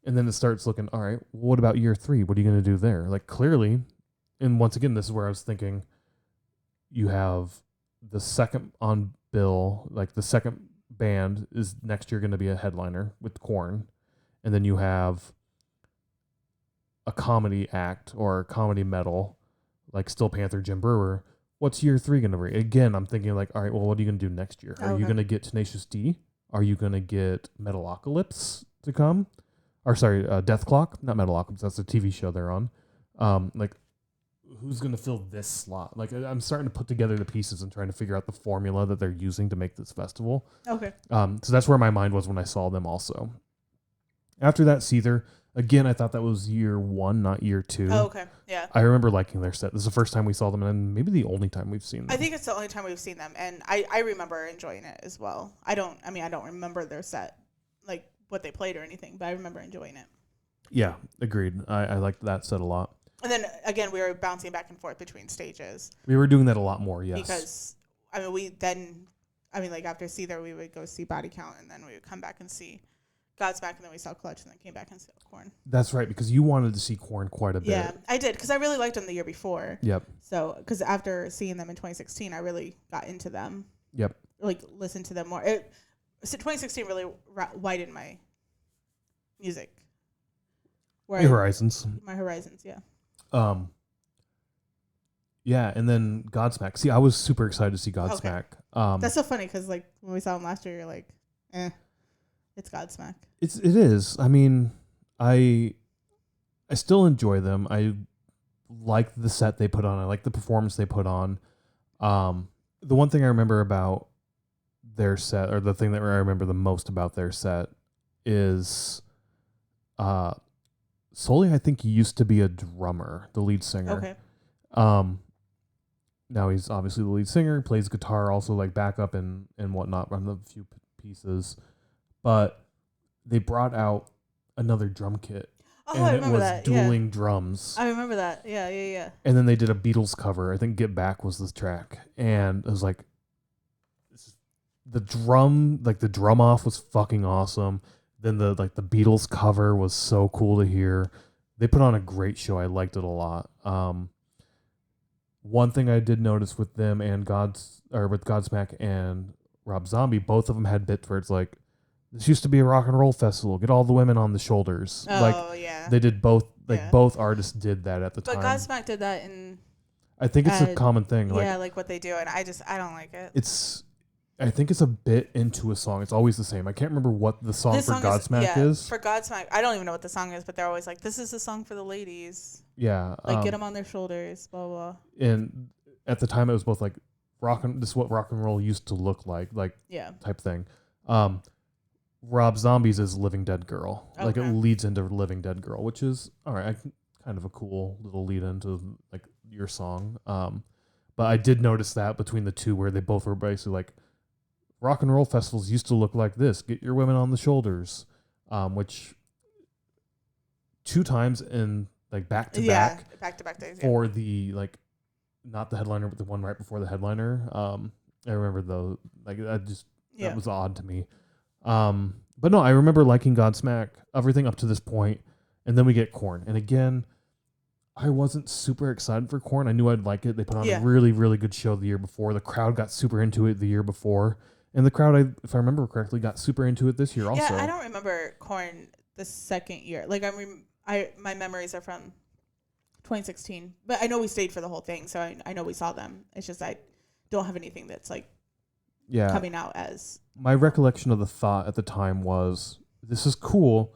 And then it starts looking, all right, what about year 3? What are you going to do there? Like, clearly, and once again, this is where I was thinking, you have the second on bill, like the second band is next year going to be a headliner with Korn. And then you have a comedy act or comedy metal, like Steel Panther, Jim Brewer. What's year 3 going to bring? Again, I'm thinking like, all right, well, what are you going to do next year? Are you going to get Tenacious D? Are you going to get Metalocalypse to come? Or sorry, Death Clock, not Metalocalypse. That's the TV show they're on. Like, who's going to fill this slot? Like, I'm starting to put together the pieces and trying to figure out the formula that they're using to make this festival. Okay. So that's where my mind was when I saw them also. After that, Seether, again, I thought that was year 1, not year 2. Oh, okay. Yeah. I remember liking their set. This is the first time we saw them, and maybe the only time we've seen them. I think it's the only time we've seen them, and I remember enjoying it as well. I don't remember their set, like what they played or anything, but I remember enjoying it. Yeah, agreed. I liked that set a lot. And then again, we were bouncing back and forth between stages. We were doing that a lot more, yes. Because like after Seether, we would go see Body Count, and then we would come back and see Godsmack, and then we saw Clutch, and then came back and saw Korn. That's right, because you wanted to see Korn quite a bit. Yeah, I did, because I really liked them the year before. Yep. So, because after seeing them in 2016, I really got into them. Yep. Like, listened to them more. 2016 really widened my music. My horizons. My horizons, yeah. Yeah, and then Godsmack. See, I was super excited to see Godsmack. Okay. That's so funny, because like when we saw them last year, you're like, it's Godsmack. It is. I mean, I still enjoy them. I like the set they put on. I like the performance they put on. The one thing I remember about their set, or the thing that I remember the most about their set, is Sully, I think, he used to be a drummer, the lead singer. Okay. Now he's obviously the lead singer, plays guitar, also like backup and whatnot, run a few pieces. But they brought out another drum kit. Oh, I remember that. Dueling drums. I remember that. Yeah. And then they did a Beatles cover. I think Get Back was this track. And it was like, the drum off was fucking awesome. Then the Beatles cover was so cool to hear. They put on a great show. I liked it a lot. One thing I did notice with them and with Godsmack and Rob Zombie, both of them had bits where it's like, this used to be a rock and roll festival. Get all the women on the shoulders. Oh, yeah. They did both like both artists did that at the time. But Godsmack did that in. I think it's a common thing. Yeah, like what they do, and I don't like it. I think it's a bit into a song. It's always the same. I can't remember what the song for Godsmack is. For Godsmack, I don't even know what the song is, but they're always like, "This is the song for the ladies." Yeah, like get them on their shoulders, blah blah. And at the time, it was both like this is what rock and roll used to look like type thing. Rob Zombie's is Living Dead Girl. Okay. Like it leads into Living Dead Girl, which is all right. Kind of a cool little lead into like your song. But I did notice that between the two where they both were basically like, rock and roll festivals used to look like this. Get your women on the shoulders, which 2 times in like back to back days for the like not the headliner but the one right before the headliner. I remember though like that was odd to me. But no, I remember liking Godsmack, everything up to this point, and then we get Korn, and again, I wasn't super excited for Korn. I knew I'd like it. They put on a really, really good show the year before. The crowd got super into it the year before. And the crowd, if I remember correctly, got super into it this year also. Yeah, I don't remember Korn the second year. Like, my memories are from 2016. But I know we stayed for the whole thing, so I know we saw them. It's just I don't have anything that's, like, coming out as... My recollection of the thought at the time was, this is cool...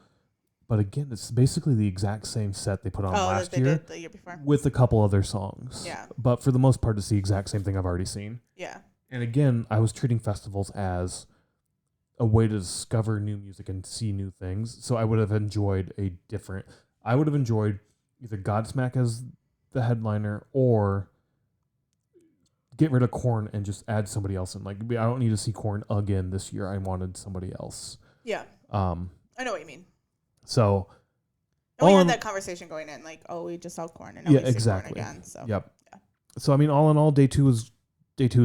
But again, it's basically the exact same set they put on last year. Did the year before. With a couple other songs. Yeah. But for the most part, it's the exact same thing I've already seen. Yeah. And again, I was treating festivals as a way to discover new music and see new things. So I would have enjoyed I would have enjoyed either Godsmack as the headliner or get rid of Korn and just add somebody else in. Like, I don't need to see Korn again this year. I wanted somebody else. Yeah. I know what you mean. So, we had that conversation going in, like, we just saw Korn and now we see Korn again. So, yep. Yeah. So, I mean, all in all, day two was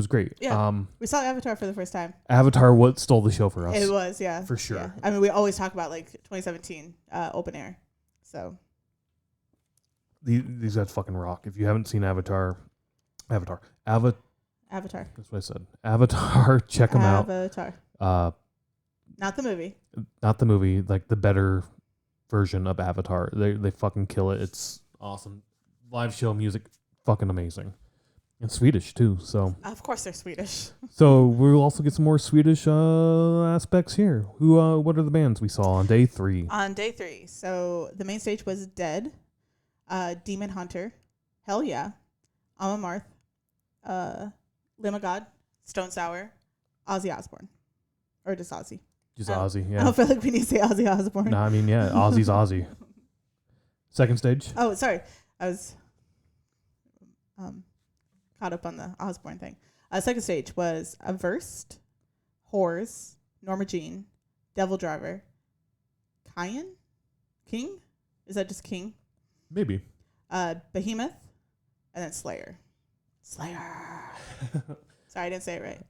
great. Yeah. We saw Avatar for the first time. Avatar stole the show for us. It was, yeah, for sure. Yeah. I mean, we always talk about like 2017 open air. So these guys fucking rock. If you haven't seen Avatar. That's what I said. Avatar. Check them out. Avatar. Not the movie. Not the movie. Like the better version of Avatar. They fucking kill it. It's awesome. Live show music, fucking amazing. And Swedish too. So of course they're Swedish. So we'll also get some more Swedish aspects here. What are the bands we saw on day 3? On day 3, so the main stage was Dead, Demon Hunter, Hell Yeah, Amon Amarth, Lamb of God, Stone Sour, Ozzy Osbourne, or just Ozzy. Just Ozzy, yeah. I don't feel like we need to say Ozzy Osbourne. No, I mean, yeah, Ozzy's Ozzy. Second stage? Oh, sorry. I was caught up on the Osbourne thing. Second stage was Averst, Whores, Norma Jean, Devil Driver, King? Is that just King? Maybe. Behemoth, and then Slayer. Sorry, I didn't say it right.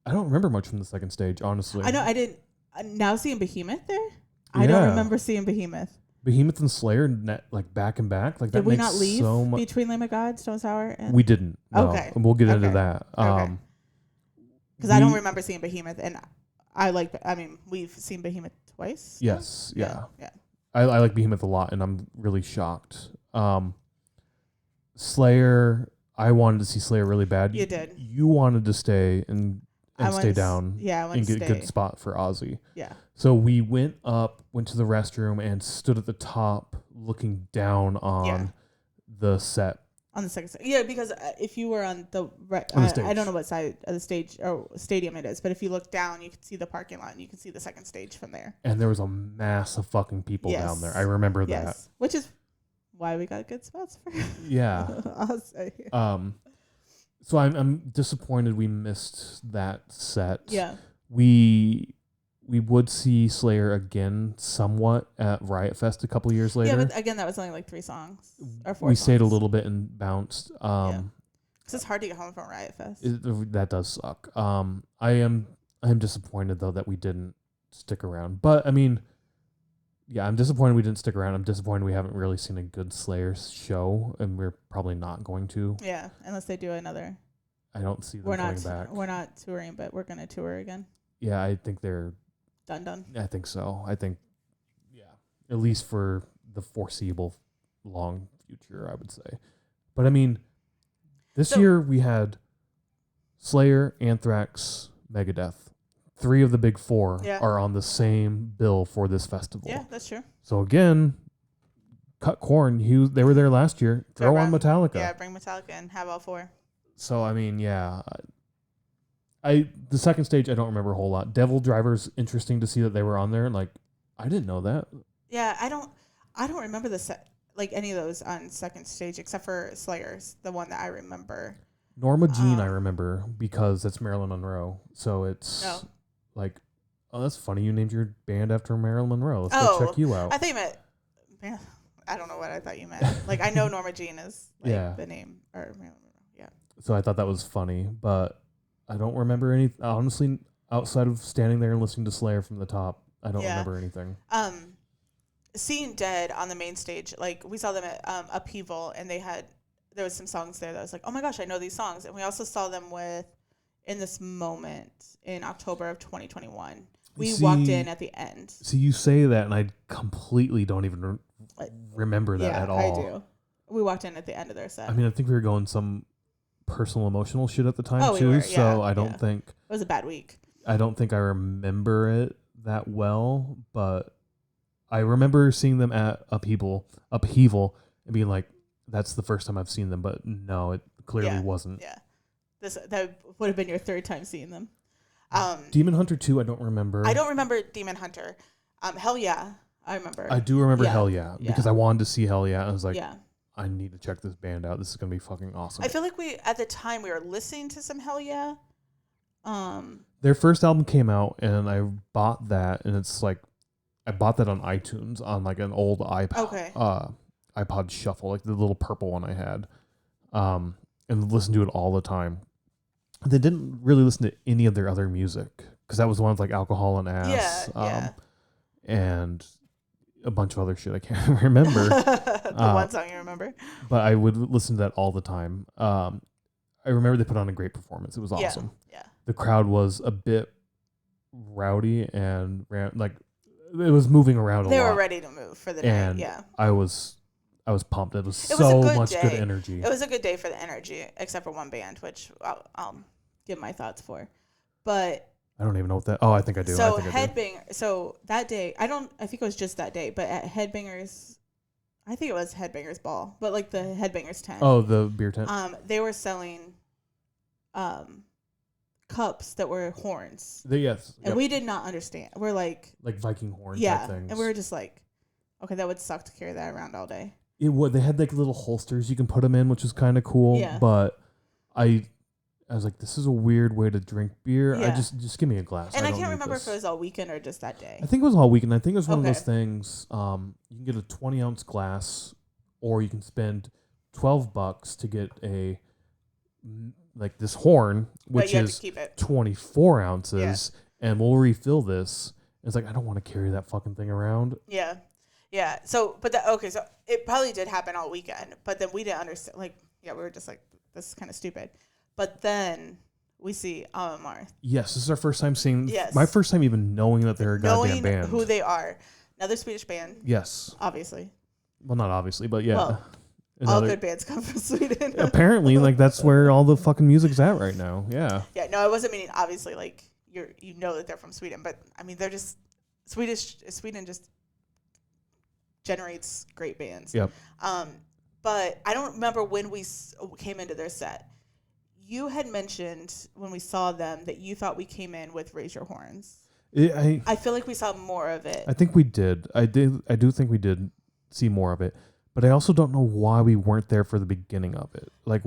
I don't remember much from the second stage, honestly. I know I didn't. Now seeing Behemoth there, I don't remember seeing Behemoth. Behemoth and Slayer, like back and back, like did that we makes not leave so much. Between Lamb of God, Stone Sour, and we didn't. No. Okay, and we'll get into that. Because I don't remember seeing Behemoth, and we've seen Behemoth twice. Yes, yeah. I like Behemoth a lot, and I'm really shocked. Slayer, I wanted to see Slayer really bad. You did. You wanted to stay and stay down. Yeah, I wanted and to get a good spot for Ozzy. Yeah. So we went to the restroom and stood at the top looking down on the set. On the second stage. Yeah, because if you were on the stage. I don't know what side of the stage or stadium it is, but if you look down, you can see the parking lot and you can see the second stage from there. And there was a mass of fucking people down there. I remember that. Which is why we got good spots for Yeah. So I'm disappointed we missed that set. Yeah. We would see Slayer again somewhat at Riot Fest a couple of years later. Yeah, but again, that was only like 3 songs or 4 We songs. stayed a little bit and bounced. Because it's hard to get home from Riot Fest. That does suck. I am disappointed though that we didn't stick around. But I mean, yeah, I'm disappointed we didn't stick around. I'm disappointed we haven't really seen a good Slayer show, and we're probably not going to. Yeah, unless they do another. I don't see them coming back. We're not touring, but we're gonna tour again. Yeah, I think they're done. I think so. I think, yeah. at least for the foreseeable long future, I would say. But I mean, this year we had Slayer, Anthrax, Megadeth. 3 of the big 4 are on the same bill for this festival. Yeah, that's true. So again, cut Korn. They were there last year. Throw on Metallica. Yeah, bring Metallica and have all 4. So I mean, yeah. The second stage I don't remember a whole lot. Devil Driver's interesting to see that they were on there. Like, I didn't know that. Yeah, I don't remember any of those on second stage except for Slayer's, the one that I remember. Norma Jean I remember because that's Marilyn Monroe. So it's like, oh, that's funny. You named your band after Marilyn Monroe. Let's go check you out. I thought you meant. Man, I don't know what I thought you meant. Like, I know Norma Jean is the name or Marilyn Monroe. Yeah. So I thought that was funny, but I don't remember any. Honestly, outside of standing there and listening to Slayer from the top, I don't remember anything. Seeing Dead on the main stage, like we saw them at Upheaval, and there was some songs there that I was like, oh my gosh, I know these songs. And we also saw them In This Moment in October of 2021. We walked in at the end. See, you say that, and I completely don't even remember that at all. I do. We walked in at the end of their set. I mean, I think we were going some personal emotional shit at the time too, so I don't think it was a bad week. I don't think I remember it that well, but I remember seeing them at Upheaval and being like, that's the first time I've seen them, but no, it clearly wasn't. Yeah. That would have been your third time seeing them. Demon Hunter 2, I don't remember. I don't remember Demon Hunter. Hell Yeah, I remember. I do remember Hell Yeah, because I wanted to see Hell Yeah. I was like, I need to check this band out. This is going to be fucking awesome. I feel like at the time we were listening to some Hell Yeah. Their first album came out and I bought that, and it's like, I bought that on iTunes on like an old iPod, iPod Shuffle, like the little purple one I had, and listened to it all the time. They didn't really listen to any of their other music because that was the one with like Alcohol and Ass, and a bunch of other shit I can't remember. The one song you remember. But I would listen to that all the time. I remember they put on a great performance. It was awesome. Yeah. The crowd was a bit rowdy and like it was moving around a lot. They were ready to move for the night. Yeah. I was pumped. It was so much good energy. It was a good day for the energy, except for one band, which I'll give my thoughts for. But I don't even know what that. Oh, I think I do. So So that day, I think it was just that day, but at Headbangers, I think it was Headbangers Ball, but like the Headbangers tent. Oh, the beer tent. They were selling, cups that were horns. And we did not understand. We're like Viking horn type things. And we were just like, okay, that would suck to carry that around all day. It would. They had like little holsters you can put them in, which was kind of cool. Yeah. But I was like, this is a weird way to drink beer. Yeah. I just give me a glass. And I can't remember if it was all weekend or just that day. I think it was all weekend. I think it was one of those things. You can get a 20-ounce glass, or you can spend $12 to get a like this horn, which is 24 ounces, and we'll refill this. And it's like, I don't want to carry that fucking thing around. Yeah. Yeah. So, so it probably did happen all weekend, but then we didn't understand. Like, we were just like, this is kind of stupid. But then we see Amon Amarth. Yes, this is our first time seeing. Yes. My first time even knowing that they're a goddamn band. Who they are. Another Swedish band. Yes. Obviously. Well, not obviously, but yeah. Well, all good bands come from Sweden. Apparently, like that's where all the fucking music's at right now. Yeah. Yeah. No, I wasn't meaning obviously like you know that they're from Sweden, but I mean they're just Sweden just generates great bands. Yep. But I don't remember when we came into their set. You had mentioned when we saw them that you thought we came in with Raise Your Horns. I feel like we saw more of it. I think we did. I do think we did see more of it. But I also don't know why we weren't there for the beginning of it. Like,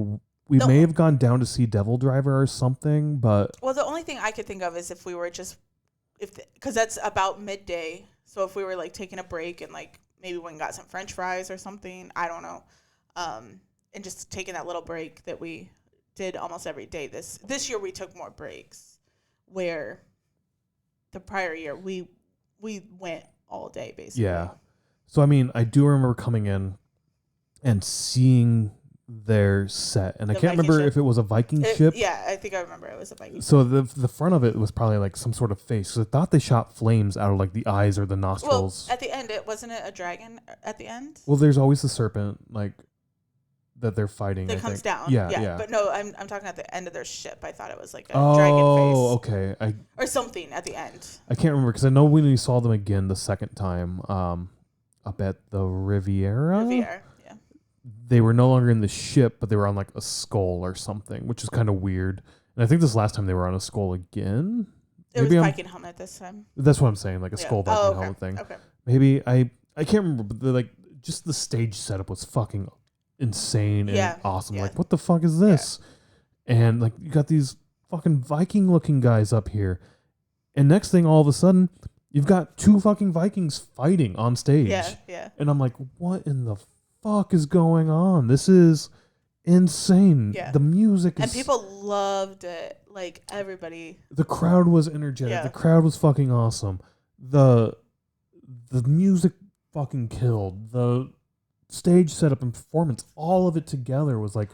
we may have gone down to see Devil Driver or something, but... Well, the only thing I could think of is if we were just... Because that's about midday. So if we were, like, taking a break and, like, maybe went and got some French fries or something. I don't know. And just taking that little break that we did almost every day. This year we took more breaks, where the prior year we went all day basically. Yeah. So I mean, I do remember coming in and seeing their set, and I The can't Viking remember ship. if it was a Viking ship. Yeah, I think I remember it was a Viking. So the front of it was probably like some sort of face. So I thought they shot flames out of like the eyes or the nostrils. Well, at the end, it wasn't it a dragon at the end? Well, there's always the serpent like that they're fighting. That I comes think. down. Yeah. But no, I'm talking at the end of their ship. I thought it was like a Oh, dragon face. okay. Or something at the end. I can't remember because I know when we saw them again the second time, up at the Riviera. Yeah. They were no longer in the ship, but they were on like a skull or something, which is kind of weird. And I think this last time they were on a skull again. It was Viking helmet this time. That's what I'm saying, like a skull Viking helmet thing. Okay. Maybe I can't remember, but like just the stage setup was fucking insane and awesome. Yeah. Like, what the fuck is this? And like you got these fucking Viking looking guys up here, and next thing, all of a sudden, you've got two fucking Vikings fighting on stage. Yeah. And I'm like, what in the fuck is going on? This is insane. Yeah. The music is, and people loved it. Like everybody. the crowd was energetic. Yeah. The crowd was fucking awesome. The music fucking killed. The stage setup and performance, all of it together was like,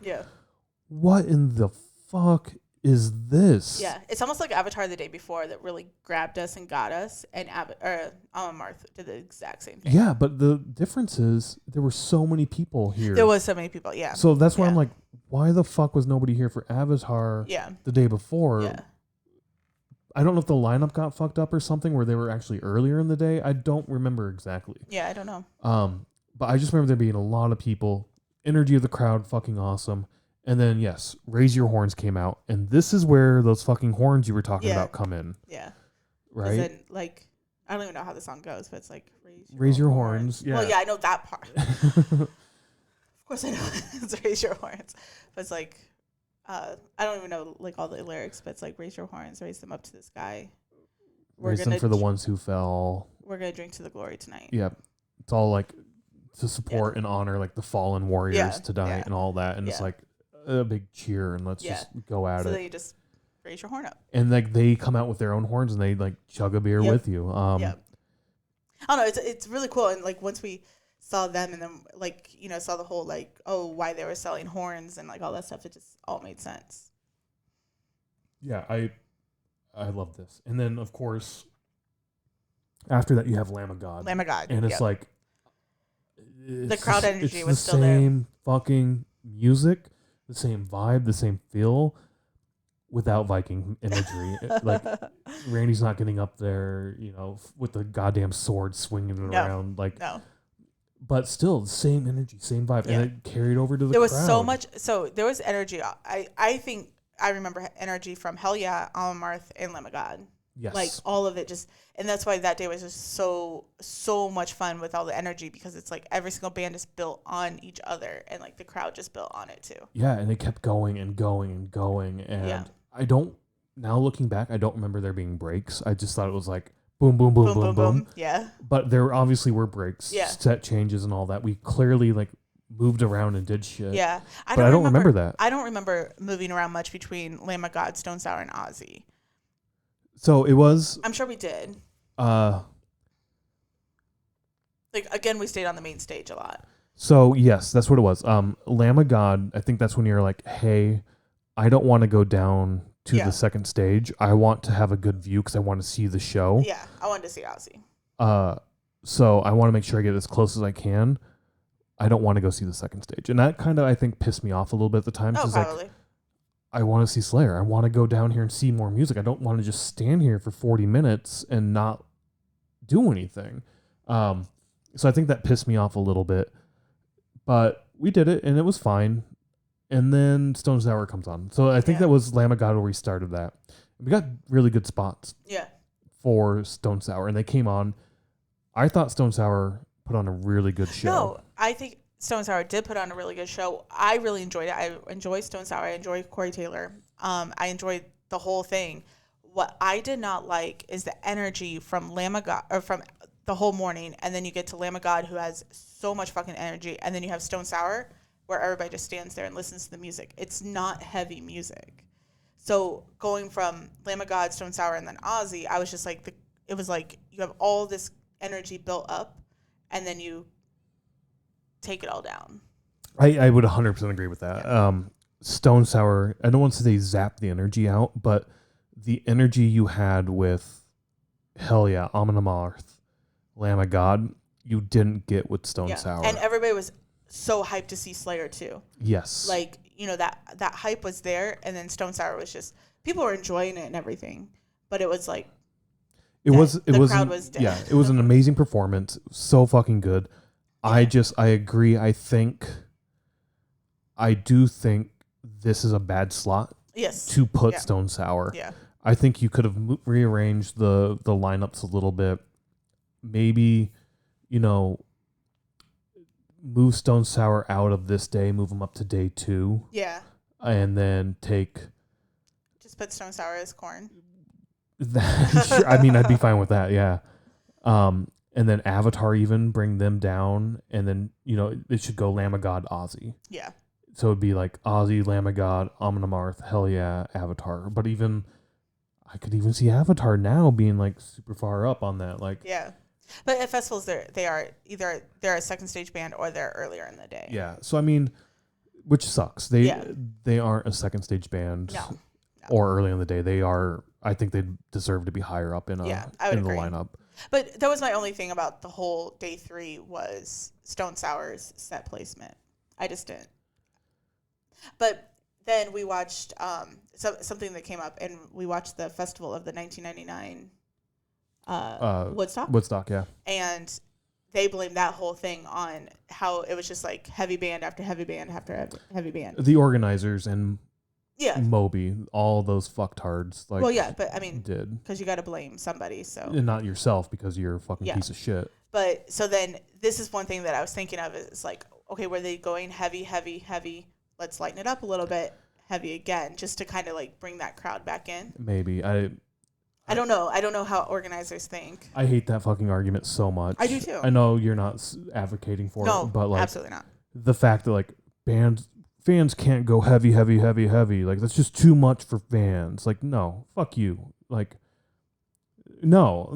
what in the fuck is this? Yeah, it's almost like Avatar the Day Before that really grabbed us and got us, and Amon Amarth did the exact same thing. Yeah, but the difference is there were so many people here. There was so many people, yeah. So that's why I'm like, why the fuck was nobody here for Avatar the day before? Yeah. I don't know if the lineup got fucked up or something where they were actually earlier in the day. I don't remember exactly. Yeah, I don't know. But I just remember there being a lot of people, energy of the crowd, fucking awesome. And then, yes, Raise Your Horns came out. And this is where those fucking horns you were talking about come in. Yeah. Right? It, like, I don't even know how the song goes, but it's like, Raise your horns. Yeah. Well, yeah, I know that part. Of course I know it's Raise Your Horns. But it's like, I don't even know, like, all the lyrics, but it's like, raise your horns, raise them up to the sky. Raise them for the ones who fell. We're going to drink to the glory tonight. Yeah. It's all like to support and honor, like, the fallen warriors tonight and all that. And it's like a big cheer, and let's just go at it. So then you just raise your horn up. And like they come out with their own horns and they like chug a beer with you. I don't know. It's really cool. And like once we saw them and then like, you know, saw the whole like, why they were selling horns and like all that stuff, it just all made sense. Yeah, I love this. And then of course after that you have Lamb of God. Lamb of God. And it's like the crowd energy was still there. there. The same fucking music, the same vibe, the same feel, without Viking imagery. Like Randy's not getting up there, you know, with the goddamn sword swinging it around. Like, but still, the same energy, same vibe, and it carried over to the. There was crowd. so much. So there was energy. I think I remember energy from Hell Yeah, Amon Amarth, and Lamb of God. Yes. Like all of it just, and that's why that day was just so much fun with all the energy, because it's like every single band is built on each other, and like the crowd just built on it too. Yeah, and it kept going and going and going, and I don't. Now looking back, I don't remember there being breaks. I just thought it was like boom, boom, boom, boom, boom. Yeah. But there obviously were breaks, set changes, and all that. We clearly like moved around and did shit. Yeah, I don't remember that. I don't remember moving around much between Lamb of God, Stone Sour, and Ozzy. So it was. I'm sure we did. Like again, we stayed on the main stage a lot. So yes, that's what it was. Lamb of God. I think that's when you're like, hey, I don't want to go down to the second stage. I want to have a good view because I want to see the show. Yeah, I wanted to see Ozzy. So I want to make sure I get as close as I can. I don't want to go see the second stage, and that kind of I think pissed me off a little bit at the time. Oh, probably. Like, I want to see Slayer. I want to go down here and see more music. I don't want to just stand here for 40 minutes and not do anything. So I think that pissed me off a little bit. But we did it, and it was fine. And then Stone Sour comes on. So I think that was Lamb of God where we started that. We got really good spots for Stone Sour, and they came on. I thought Stone Sour put on a really good show. No, I think Stone Sour did put on a really good show. I really enjoyed it. I enjoy Stone Sour. I enjoy Corey Taylor. I enjoyed the whole thing. What I did not like is the energy from Lamb of God, or from the whole morning, and then you get to Lamb of God, who has so much fucking energy, and then you have Stone Sour, where everybody just stands there and listens to the music. It's not heavy music. So going from Lamb of God, Stone Sour, and then Ozzy, I was just like, it was like you have all this energy built up, and then you take it all down. I would 100% agree with that. Stone Sour, I don't want to say zap the energy out, but the energy you had with Hell Yeah, Amon Amarth, Lamb of God, you didn't get with Stone Sour. And everybody was so hyped to see Slayer too. Yes. Like, that hype was there, and then Stone Sour was just, people were enjoying it and everything, but it was like, the crowd was dead. Yeah, it was an amazing performance. So fucking good. Yeah. I agree. I do think this is a bad slot. Yes. To put Stone Sour. Yeah. I think you could have rearranged the lineups a little bit. Maybe, move Stone Sour out of this day, move them up to day 2. Yeah. And then just put Stone Sour as Korn. Sure, I mean, I'd be fine with that. Yeah. And then Avatar, even bring them down, and then it should go Lamb of God, Ozzy. Yeah. So it'd be like Ozzy, Lamb of God, Amon Amarth, Hell Yeah, Avatar. But I could even see Avatar now being like super far up on that. Like, yeah. But at festivals, they are either they're a second stage band or they're earlier in the day. Yeah. So I mean, which sucks. They aren't a second stage band. No. Or early in the day. They are. I think they deserve to be higher up in the lineup. But that was my only thing about the whole day 3 was Stone Sour's set placement. I just didn't. But then we watched something that came up, and we watched the festival of the 1999 Woodstock. Woodstock, yeah. And they blamed that whole thing on how it was just like heavy band after heavy band after heavy band. The organizers and Moby, all those fucktards. Like, well, yeah, but I mean, did because you got to blame somebody, so and not yourself because you're a fucking piece of shit. But so then this is one thing that I was thinking of is like, okay, were they going heavy, heavy, heavy? Let's lighten it up a little bit, heavy again, just to kind of like bring that crowd back in. Maybe I don't know. I don't know how organizers think. I hate that fucking argument so much. I do too. I know you're not advocating for it, but like absolutely not. The fact that like fans can't go heavy, heavy, heavy, heavy. Like, that's just too much for fans. Like, no, fuck you. Like, no.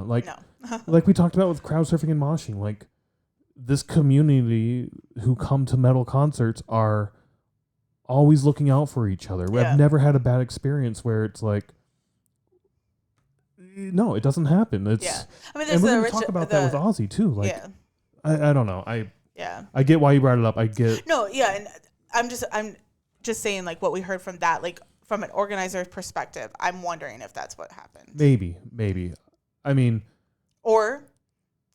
Like, no. Like we talked about with crowd surfing and moshing. Like, this community who come to metal concerts are always looking out for each other. Yeah. I've never had a bad experience where it's like, no, it doesn't happen. It's, I mean, and we're going to talk about that with Ozzy too. Like, I don't know. I get why you brought it up. I get. No, yeah, and I'm just saying, like, what we heard from that, like, from an organizer's perspective, I'm wondering if that's what happened. Maybe. I mean, or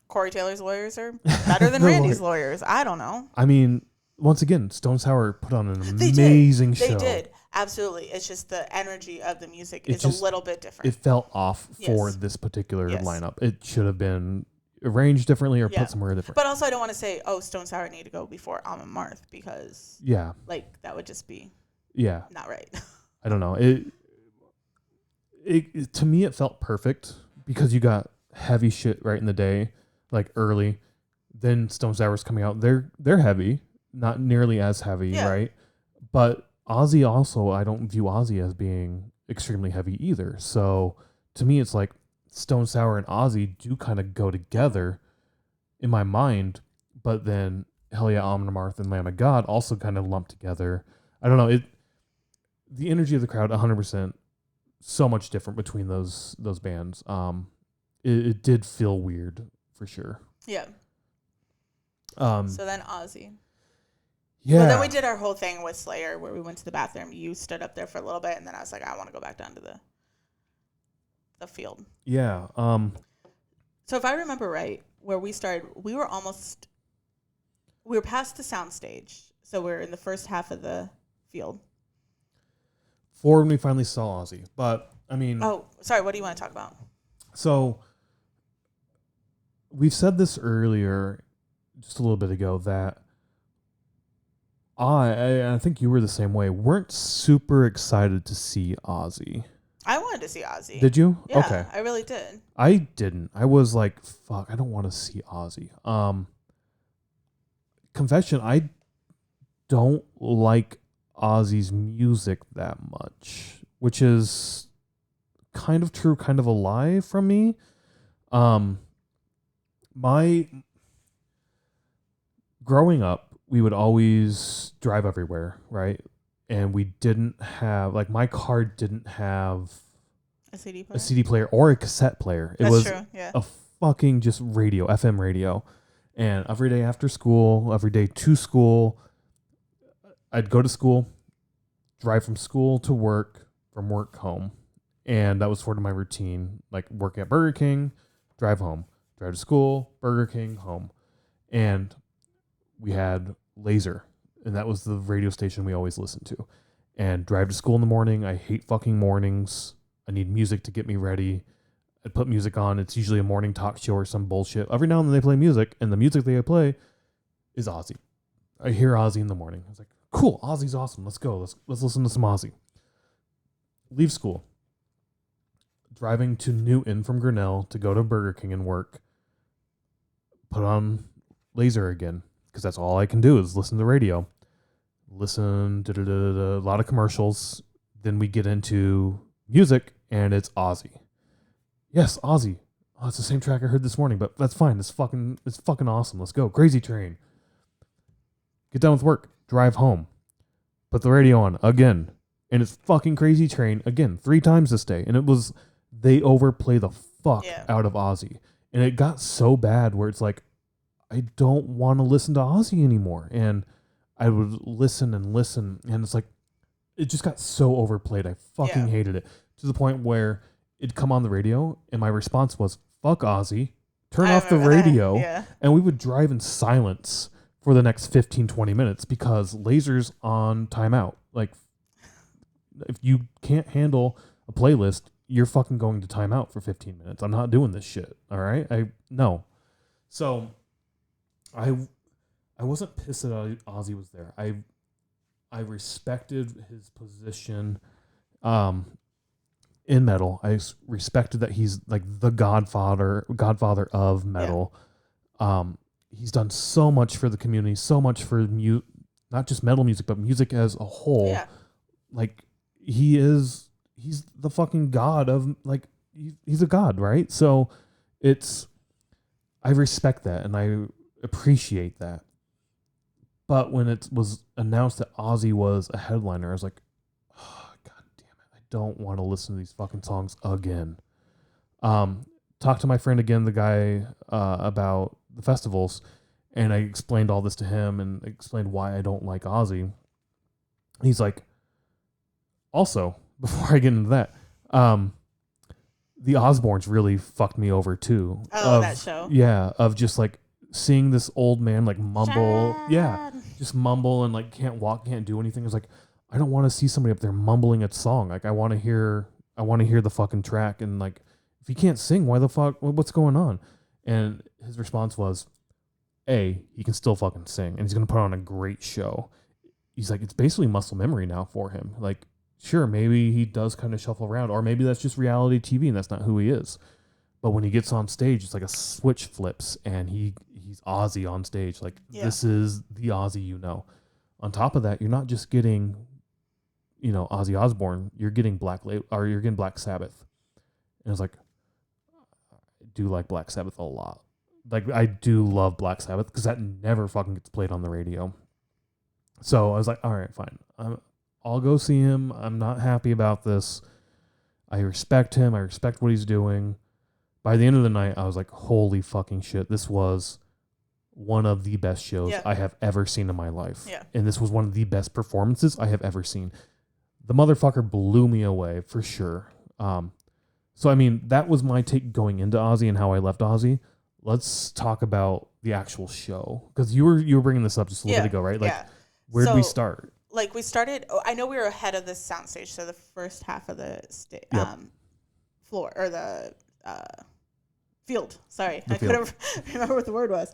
Corey Taylor's lawyers are better than Randy's lawyers. I don't know. I mean, once again, Stone Sour put on an amazing show. They did. Absolutely. It's just the energy of the music is a little bit different. It fell off for this particular lineup. It should have been arranged differently or put somewhere different. But also, I don't want to say, oh, Stone Sour need to go before Amon Amarth, because like, that would just be not right. I don't know. It to me, it felt perfect because you got heavy shit right in the day, like early. Then Stone Sour's coming out. They're heavy, not nearly as heavy, right? But Ozzy also, I don't view Ozzy as being extremely heavy either. So to me, it's like Stone Sour and Ozzy do kind of go together in my mind, but then Hell Yeah, Amon Amarth and Lamb of God also kind of lumped together. I don't know. The energy of the crowd, 100%, so much different between those bands. It did feel weird for sure. Yeah. So then Ozzy. Yeah. Well, then we did our whole thing with Slayer where we went to the bathroom. You stood up there for a little bit, and then I was like, I want to go back down to the field. Yeah. So if I remember right, where we started, we were past the sound stage. So we're in the first half of the field. For when we finally saw Ozzy. But, I mean... Oh, sorry. What do you want to talk about? So, we've said this earlier, just a little bit ago, that I think you were the same way, weren't super excited to see Ozzy. I wanted to see Ozzy. Did you? Yeah, okay. I really did. I didn't. I was like, fuck, I don't want to see Ozzy. Confession, I don't like Ozzy's music that much, which is kind of true, kind of a lie from me. My growing up we would always drive everywhere, right? And we didn't have, like, my car didn't have A CD player. a CD player or a cassette player. It That's was true. Yeah. a fucking just radio, FM radio. And every day after school, every day to school, I'd go to school, drive from school to work, from work home. And that was sort of my routine. Like, work at Burger King, drive home, drive to school, Burger King, home. And we had Laser, and that was the radio station we always listened to. And drive to school in the morning. I hate fucking mornings. I need music to get me ready. I'd put music on. It's usually a morning talk show or some bullshit. Every now and then they play music, and the music they play is Ozzy. I hear Ozzy in the morning. I was like, cool, Ozzy's awesome. Let's go. Let's listen to some Ozzy. Leave school. Driving to Newton from Grinnell to go to Burger King and work. Put on Laser again, because that's all I can do is listen to the radio. Listen to a lot of commercials. Then we get into music, and it's Ozzy. Yes, Ozzy. Oh, it's the same track I heard this morning, but that's fine. It's fucking awesome. Let's go. Crazy Train. Get done with work. Drive home. Put the radio on again. And it's fucking Crazy Train again 3 times this day. And they overplay the fuck out of Ozzy. And it got so bad where it's like, I don't want to listen to Ozzy anymore. And I would listen, and it's like, it just got so overplayed. I fucking hated it, to the point where it'd come on the radio, and my response was, fuck Ozzy, turn off the radio, and we would drive in silence for the next 15, 20 minutes because Laser's on timeout. Like, if you can't handle a playlist, you're fucking going to timeout for 15 minutes. I'm not doing this shit, all right? No. So I wasn't pissed that Ozzy was there. I respected his position in metal. I respected that he's like the godfather of metal. He's done so much for the community, so much for not just metal music, but music as a whole. Yeah. Like, he's the fucking god of, like, he's a god, right? So I respect that, and I appreciate that. But when it was announced that Ozzy was a headliner, I was like, oh, God damn it. I don't want to listen to these fucking songs again. Talked to my friend again, the guy, about the festivals, and I explained all this to him and explained why I don't like Ozzy. He's like, also, before I get into that, the Osbournes really fucked me over too. Oh, that show? Yeah, of just like seeing this old man like mumble. Chad. Yeah, just mumble and like can't walk, can't do anything. It's like, I don't want to see somebody up there mumbling a song. Like, I want to hear the fucking track. And like, if he can't sing, why the fuck, what's going on? And his response was, he can still fucking sing, and he's going to put on a great show. He's like, it's basically muscle memory now for him. Like, sure, maybe he does kind of shuffle around, or maybe that's just reality TV and that's not who he is. But when he gets on stage, it's like a switch flips, and he's Ozzy on stage. Like, this is the Ozzy you know. On top of that, you're not just getting, Ozzy Osbourne. You're getting you're getting Black Sabbath. And I was like, I do like Black Sabbath a lot. Like, I do love Black Sabbath because that never fucking gets played on the radio. So I was like, all right, fine. I'll go see him. I'm not happy about this. I respect him. I respect what he's doing. By the end of the night, I was like, holy fucking shit. This was one of the best shows I have ever seen in my life. Yeah. And this was one of the best performances I have ever seen. The motherfucker blew me away for sure. So, I mean, that was my take going into Ozzy and how I left Ozzy. Let's talk about the actual show. Because you were bringing this up just a little bit ago, right? Like, where did we start? Like, we started, I know we were ahead of the soundstage, so the first half of the floor, or the field. Sorry, I couldn't remember what the word was.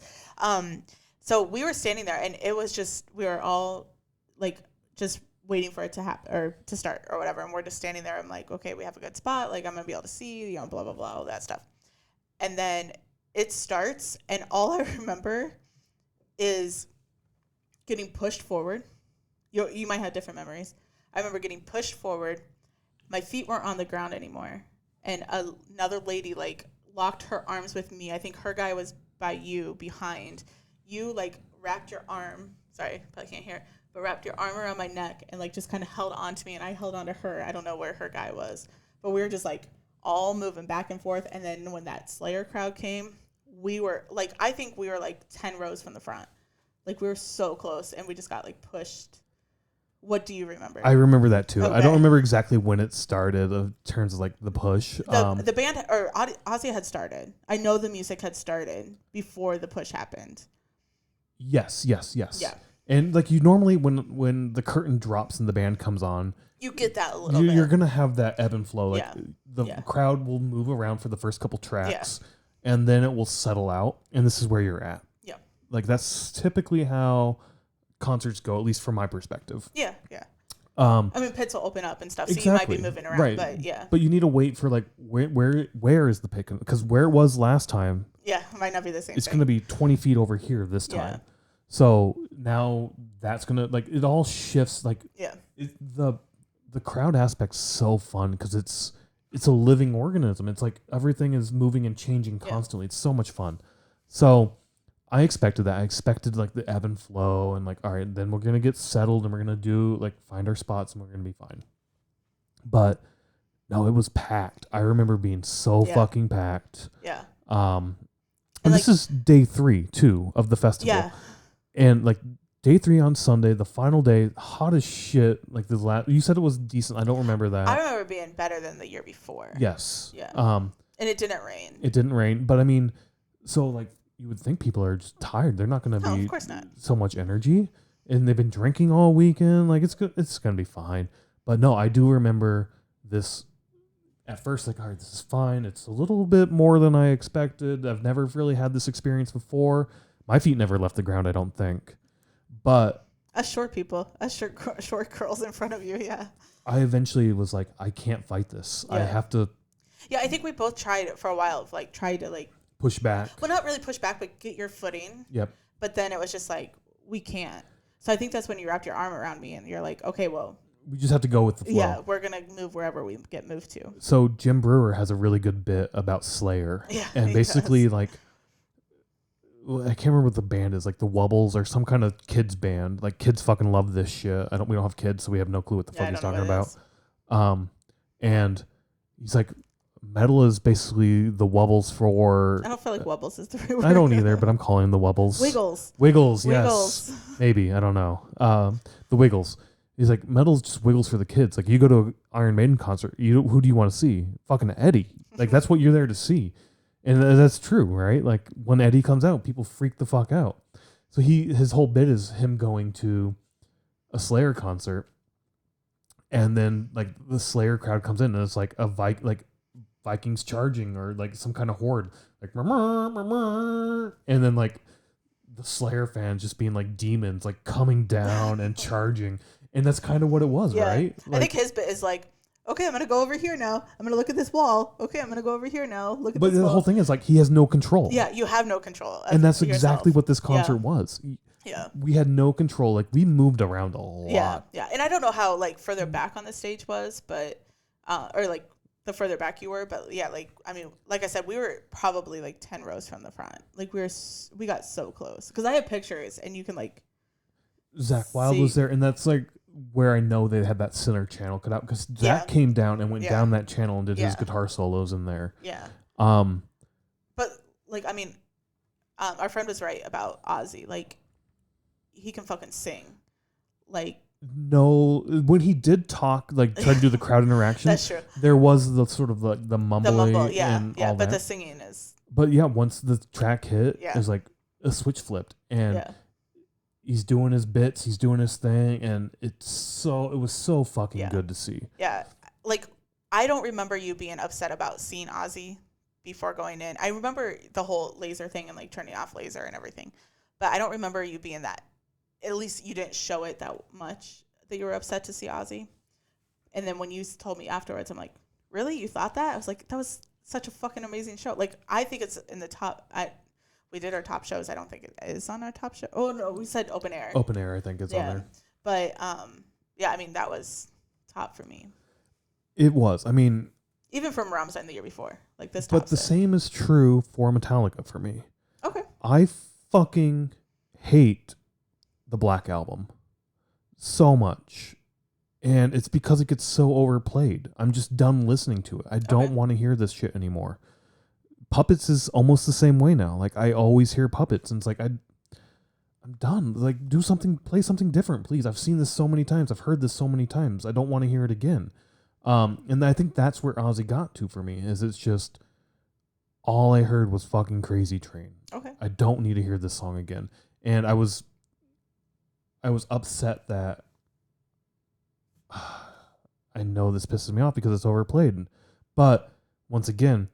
So we were standing there, and it was just, we were all, like, just waiting for it to happen, or to start, or whatever, and we're just standing there. I'm like, okay, we have a good spot, like, I'm going to be able to see, blah, blah, blah, all that stuff. And then it starts, and all I remember is getting pushed forward. You might have different memories. I remember getting pushed forward. My feet weren't on the ground anymore. And another lady, like, locked her arms with me. I think her guy was by you, behind. You, like, wrapped your arms sorry, probably can't hear, but wrapped your arm around my neck and like just kind of held on to me, and I held on to her. I don't know where her guy was, but we were just like all moving back and forth. And then when that Slayer crowd came, we were like, I think we were like 10 rows from the front. Like we were so close, and we just got like pushed. What do you remember? I remember that too. Okay. I don't remember exactly when it started in terms of like the push. The band or Ozzy had started. I know the music had started before the push happened. Yes. Yeah. And like you normally when the curtain drops and the band comes on, you get that a little bit. You're gonna have that ebb and flow. Like Yeah. the Yeah. crowd will move around for the first couple tracks, and then it will settle out, and this is where you're at. Yeah. Like that's typically how concerts go, at least from my perspective. Yeah. I mean, pits will open up and stuff, so Exactly. you might be moving around, right. but yeah. But you need to wait for like where is the pit? Because where it was last time, Yeah, it might not be the same. it's thing. going to be 20 feet over here this time. Yeah. So now that's gonna like it all shifts. Like the crowd aspect's so fun because it's a living organism. It's like everything is moving and changing constantly. It's so much fun. So I expected that. I expected like the ebb and flow and like, all right, then we're going to get settled and we're going to do like find our spots and we're going to be fine. But no, it was packed. I remember being so fucking packed. Yeah. And like, this is day 3 too of the festival. Yeah. And like day 3 on Sunday, the final day, hot as shit. Like the last, you said it was decent. I don't remember that. I remember being better than the year before. Yes. Yeah. And it didn't rain. It didn't rain, but I mean, so like you would think people are just tired. They're not going to be of course not. so much energy, and they've been drinking all weekend. Like it's good. It's going to be fine. But no, I do remember this at first. Like, all right, this is fine. It's a little bit more than I expected. I've never really had this experience before. My feet never left the ground, I don't think. But us short people, us short girls in front of you, yeah. I eventually was like, I can't fight this. Yeah. I have to. Yeah, I think we both tried it for a while. Like, tried to like push back. Well, not really push back, but get your footing. Yep. But then it was just like, we can't. So I think that's when you wrapped your arm around me and you're like, okay, well. We just have to go with the flow. Yeah, we're going to move wherever we get moved to. So Jim Brewer has a really good bit about Slayer. Yeah. And basically, like, I can't remember what the band is, like the Wubbles or some kind of kids band. Like kids fucking love this shit. We don't have kids, so we have no clue what the fuck he's talking about. And he's like, metal is basically the Wubbles for. I don't feel like Wubbles is the right word. I don't either, but I'm calling them the Wubbles. Wiggles, yes. Maybe, I don't know. The Wiggles. He's like, metal's just Wiggles for the kids. Like you go to an Iron Maiden concert, who do you want to see? Fucking Eddie. Like that's what you're there to see. And that's true, right? Like when Eddie comes out, people freak the fuck out. So his whole bit is him going to a Slayer concert, and then like the Slayer crowd comes in, and it's like Vikings charging or like some kind of horde, like and then like the Slayer fans just being like demons, like coming down and charging, and that's kind of what it was, right? Like, I think his bit is like, okay, I'm going to go over here now. I'm going to look at this wall. Okay, I'm going to go over here now. Look at this wall. But the whole thing is like he has no control. Yeah, you have no control. And that's exactly what this concert was. Yeah. We had no control. Like we moved around a lot. Yeah. And I don't know how like further back on the stage was, but or like the further back you were, but yeah, like I mean, like I said, we were probably like 10 rows from the front. Like we got so close because I have pictures and you can like Zakk Wylde was there, and that's like where I know they had that center channel cut out because Zakk came down and went down that channel and did his guitar solos in there. Yeah. But like I mean, our friend was right about Ozzy. Like he can fucking sing. Like no, when he did talk, like try to do the crowd interaction, that's true. There was the sort of like the mumbling, and all but that. the singing is. But yeah, once the track hit, it was like a switch flipped, and he's doing his bits, he's doing his thing, and it was so fucking good to see. Yeah, like I don't remember you being upset about seeing Ozzy before going in. I remember the whole laser thing and like turning off laser and everything, but I don't remember you being that. At least you didn't show it that much that you were upset to see Ozzy. And then when you told me afterwards, I'm like, really? You thought that? I was like, that was such a fucking amazing show. Like, I think it's in the top. We did our top shows. I don't think it is on our top show. Oh, no, we said open air. Open air, I think it's on there. But, yeah, I mean, that was top for me. It was. I mean. Even from Rammstein the year before. Like, this But the same is true for Metallica for me. Okay. I fucking hate the Black Album so much. And it's because it gets so overplayed. I'm just done listening to it. I don't want to hear this shit anymore. Puppets is almost the same way now. Like, I always hear Puppets, and it's like, I'm done. Like, do something, play something different, please. I've seen this so many times. I've heard this so many times. I don't want to hear it again. And I think that's where Ozzy got to for me, is it's just, all I heard was fucking Crazy Train. Okay. I don't need to hear this song again. And I was upset that I know this pisses me off because it's overplayed. But once again,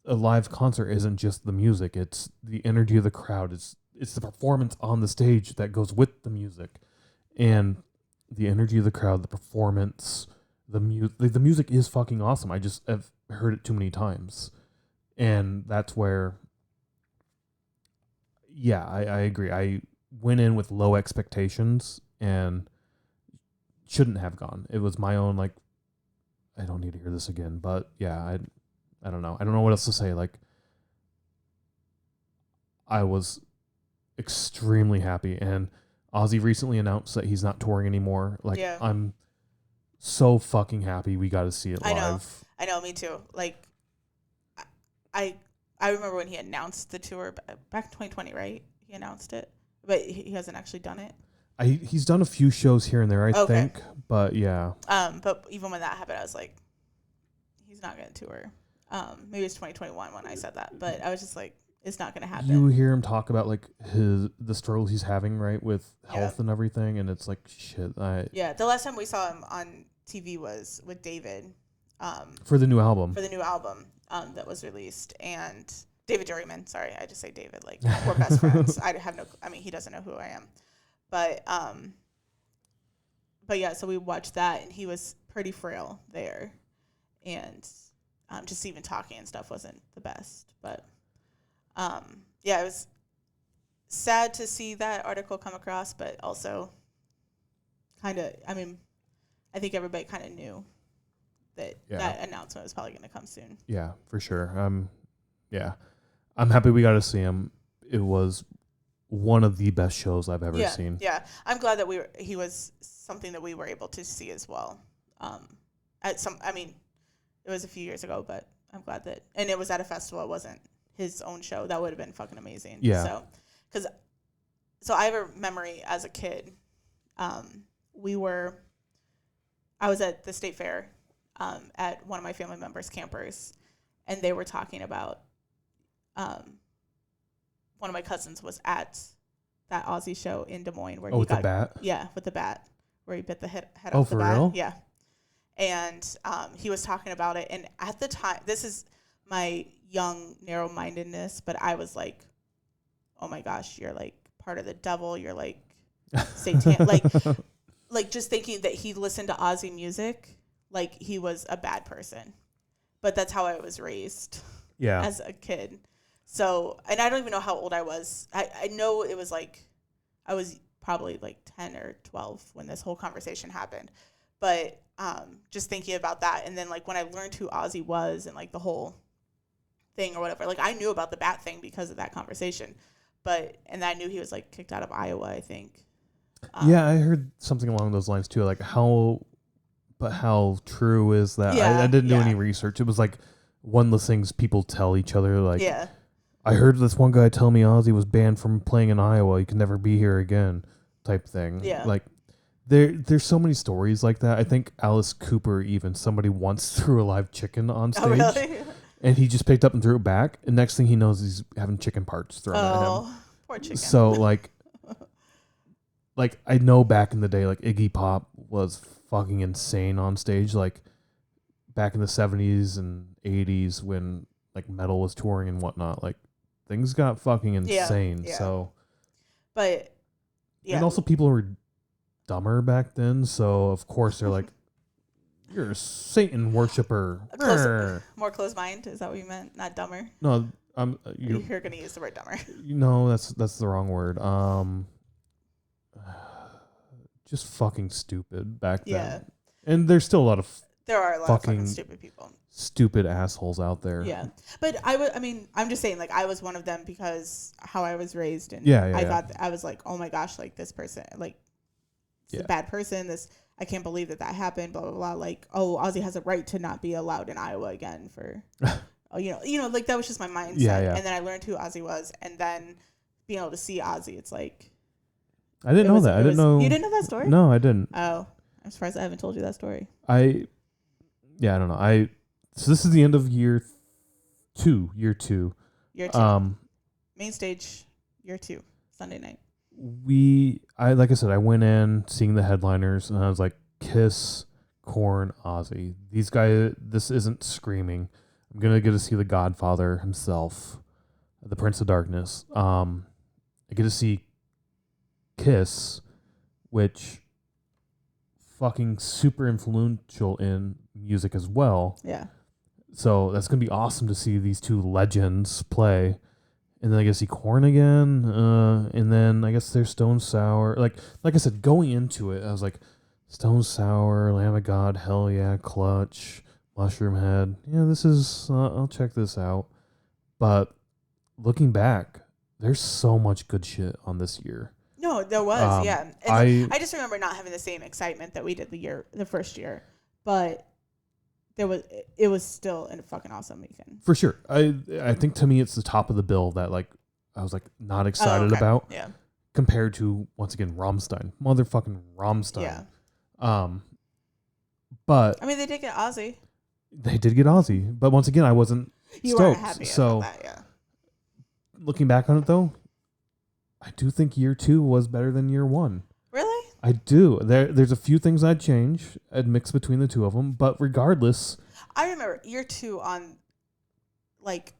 a live concert isn't just the music. It's the energy of the crowd. It's the performance on the stage that goes with the music. And the energy of the crowd, the performance, the music is fucking awesome. I just have heard it too many times. And that's where, yeah, I agree. I went in with low expectations and shouldn't have gone. It was my own, like, I don't need to hear this again. But yeah, I don't know. I don't know what else to say. Like, I was extremely happy. And Ozzy recently announced that he's not touring anymore. Like, yeah. I'm so fucking happy we got to see it live. I know, me too. Like, I remember when he announced the tour back in 2020, right? He announced it, but he hasn't actually done it. He's done a few shows here and there, I think, but yeah. But even when that happened, I was like, he's not going to tour. Maybe it's 2021 when I said that, but I was just like, it's not going to happen. You hear him talk about like the struggles he's having, right, with health and everything, and it's like, shit. Yeah, the last time we saw him on TV was with David. For the new album. That was released, and David Juryman. Sorry, I just say David. Like, we're best friends. He doesn't know who I am. But yeah, so we watched that, and he was pretty frail there, and just even talking and stuff wasn't the best. But yeah, it was sad to see that article come across, but also kind of, I think everybody kind of knew that announcement was probably going to come soon. Yeah, for sure. I'm happy we got to see him. It was one of the best shows I've ever seen. Yeah, I'm glad that he was something that we were able to see as well. It was a few years ago, but I'm glad that, and it was at a festival. It wasn't his own show. That would have been fucking amazing. Yeah. So I have a memory as a kid. I was at the state fair, at one of my family members' campers, and they were talking about, one of my cousins was at that Ozzy show in Des Moines where with the bat? Yeah, with the bat, where he bit the head off the bat. Oh, for real? Yeah. And he was talking about it, and at the time, this is my young narrow-mindedness, but I was like, oh my gosh, you're like part of the devil, you're like Satan, like just thinking that he listened to Ozzy music like he was a bad person. But that's how I was raised as a kid. So, and I don't even know how old I was. I know it was like, I was probably like 10 or 12 when this whole conversation happened. But just thinking about that, and then like when I learned who Ozzy was and like the whole thing or whatever, like I knew about the bat thing because of that conversation. And I knew he was like kicked out of Iowa, I think. Yeah, I heard something along those lines too. Like how true is that? I didn't do any research. It was like one of the things people tell each other. Like, I heard this one guy tell me Ozzy was banned from playing in Iowa. He can never be here again, type thing. Yeah. Like there's so many stories like that. I think Alice Cooper, even somebody once threw a live chicken on stage. Oh, really? And he just picked up and threw it back. And next thing he knows, he's having chicken parts thrown at him. Oh, poor chicken. So like I know back in the day, like Iggy Pop was fucking insane on stage. Like back in the 70s and 80s when like metal was touring and whatnot, like things got fucking insane. Yeah. So, but and also people were dumber back then. So of course they're like, you're a Satan worshiper. More closed-minded. Is that what you meant? Not dumber? No, you're going to use the word dumber. No, that's the wrong word. Just fucking stupid back then. Yeah. And there's still a lot of There are a lot of fucking stupid people. Stupid assholes out there. Yeah. But I'm just saying, like, I was one of them because how I was raised. And I thought, I was like, oh my gosh, like, this person, like, a bad person. I can't believe that happened, blah, blah, blah. Like, oh, Ozzy has a right to not be allowed in Iowa again for, like, that was just my mindset. Yeah. And then I learned who Ozzy was. And then being able to see Ozzy, it's like. I didn't know that. I didn't know. You didn't know that story? No, I didn't. Oh, I'm surprised I haven't told you that story. I don't know. So this is the end of year two. Year two. Main stage, year 2, Sunday night. Like I said, I went in seeing the headliners and I was like, Kiss, Korn, Ozzy. These guys, this isn't screaming. I'm going to get to see the Godfather himself, the Prince of Darkness. I get to see Kiss, which fucking super influential in music as well. Yeah. So that's going to be awesome to see these two legends play. And then I guess see Korn again. And then I guess there's Stone Sour. Like I said, going into it, I was like, Stone Sour, Lamb of God, hell yeah, Clutch, Mushroom Head. Yeah, this is, I'll check this out. But looking back, there's so much good shit on this year. No, there was, yeah. And I just remember not having the same excitement that we did the first year. But it was still a fucking awesome weekend. For sure. I think to me it's the top of the bill that like I was like not excited about. Yeah. Compared to once again Rammstein. Motherfucking Rammstein. Yeah. But I mean they did get Ozzy. They did get Ozzy. But once again I wasn't stoked. Weren't happy about that, yeah. Looking back on it though, I do think year 2 was better than year 1. Really? I do. There's a few things I'd change. I'd mix between the two of them. But regardless. I remember year 2 on, like,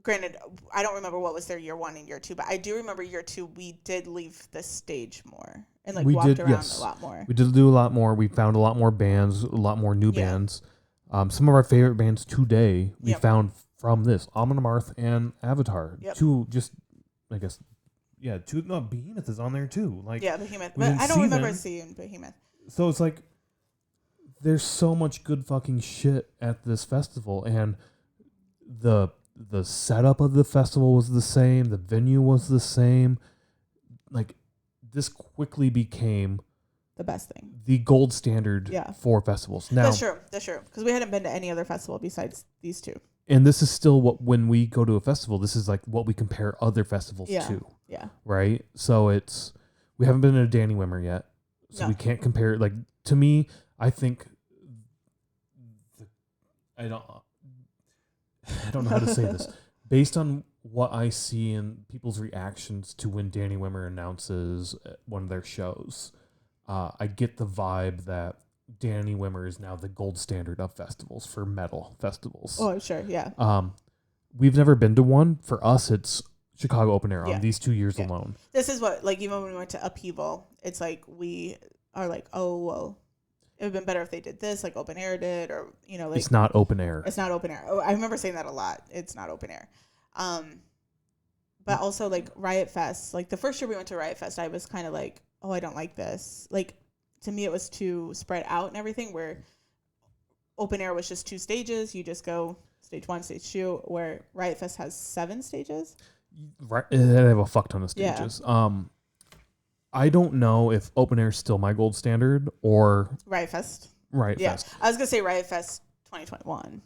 granted, I don't remember what was their year 1 and year 2, but I do remember year 2 we did leave the stage more and like walked around a lot more. We did do a lot more. We found a lot more bands, a lot more new bands. Some of our favorite bands today we found from this. Amon Amarth and Avatar. Yep. Two just, I guess... Yeah, Behemoth is on there too. Like Behemoth. But I don't remember seeing Behemoth. So it's like there's so much good fucking shit at this festival, and the setup of the festival was the same, the venue was the same. Like this quickly became the best thing, the gold standard for festivals. Now that's true. Because we hadn't been to any other festival besides these two. And this is still what when we go to a festival, this is like what we compare other festivals to. Yeah. Right? So we haven't been to Danny Wimmer yet. So we can't compare. Like, to me, I think, I don't know how to say this. Based on what I see in people's reactions to when Danny Wimmer announces one of their shows, I get the vibe that Danny Wimmer is now the gold standard of festivals for metal festivals. Oh, sure. Yeah. We've never been to one. For us, it's Chicago Open Air on these 2 years alone. This is what, like, even when we went to Upheaval, it's like we are like, oh, well, it would have been better if they did this, like Open Air did, or, like. It's not open air. It's not open air. Oh, I remember saying that a lot. It's not open air. But also, like, Riot Fest. Like, the first year we went to Riot Fest, I was kind of like, oh, I don't like this. Like, to me, it was too spread out and everything, where open air was just 2 stages. You just go stage 1, stage 2, where Riot Fest has 7 stages. Right, they have a fuck ton of stages. Yeah. I don't know if open air is still my gold standard or Riot Fest. Riot Fest. I was gonna say Riot Fest 2021.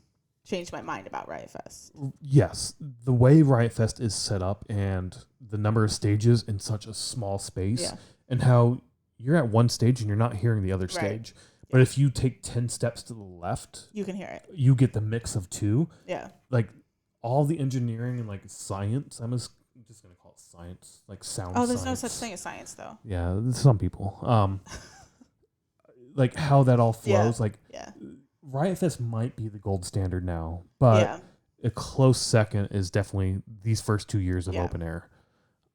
Changed my mind about Riot Fest. Yes, the way Riot Fest is set up and the number of stages in such a small space, and how you're at one stage and you're not hearing the other stage. But if you take 10 steps to the left, you can hear it. You get the mix of 2. Yeah. Like all the engineering and like science, I'm just going to call it science, like sound science. Oh, there's no such thing as science though. Yeah, some people. Like how that all flows. Riot Fest might be the gold standard now, but a close second is definitely these first 2 years of open air.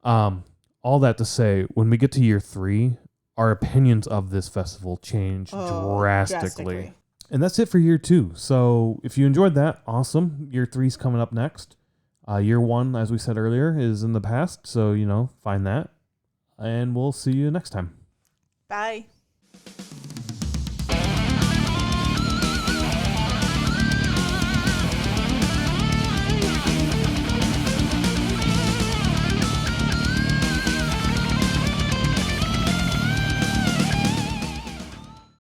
All that to say, when we get to year 3, our opinions of this festival change drastically. And that's it for year 2. So if you enjoyed that, awesome. Year 3's coming up next. Year 1, as we said earlier, is in the past. So, find that. And we'll see you next time. Bye.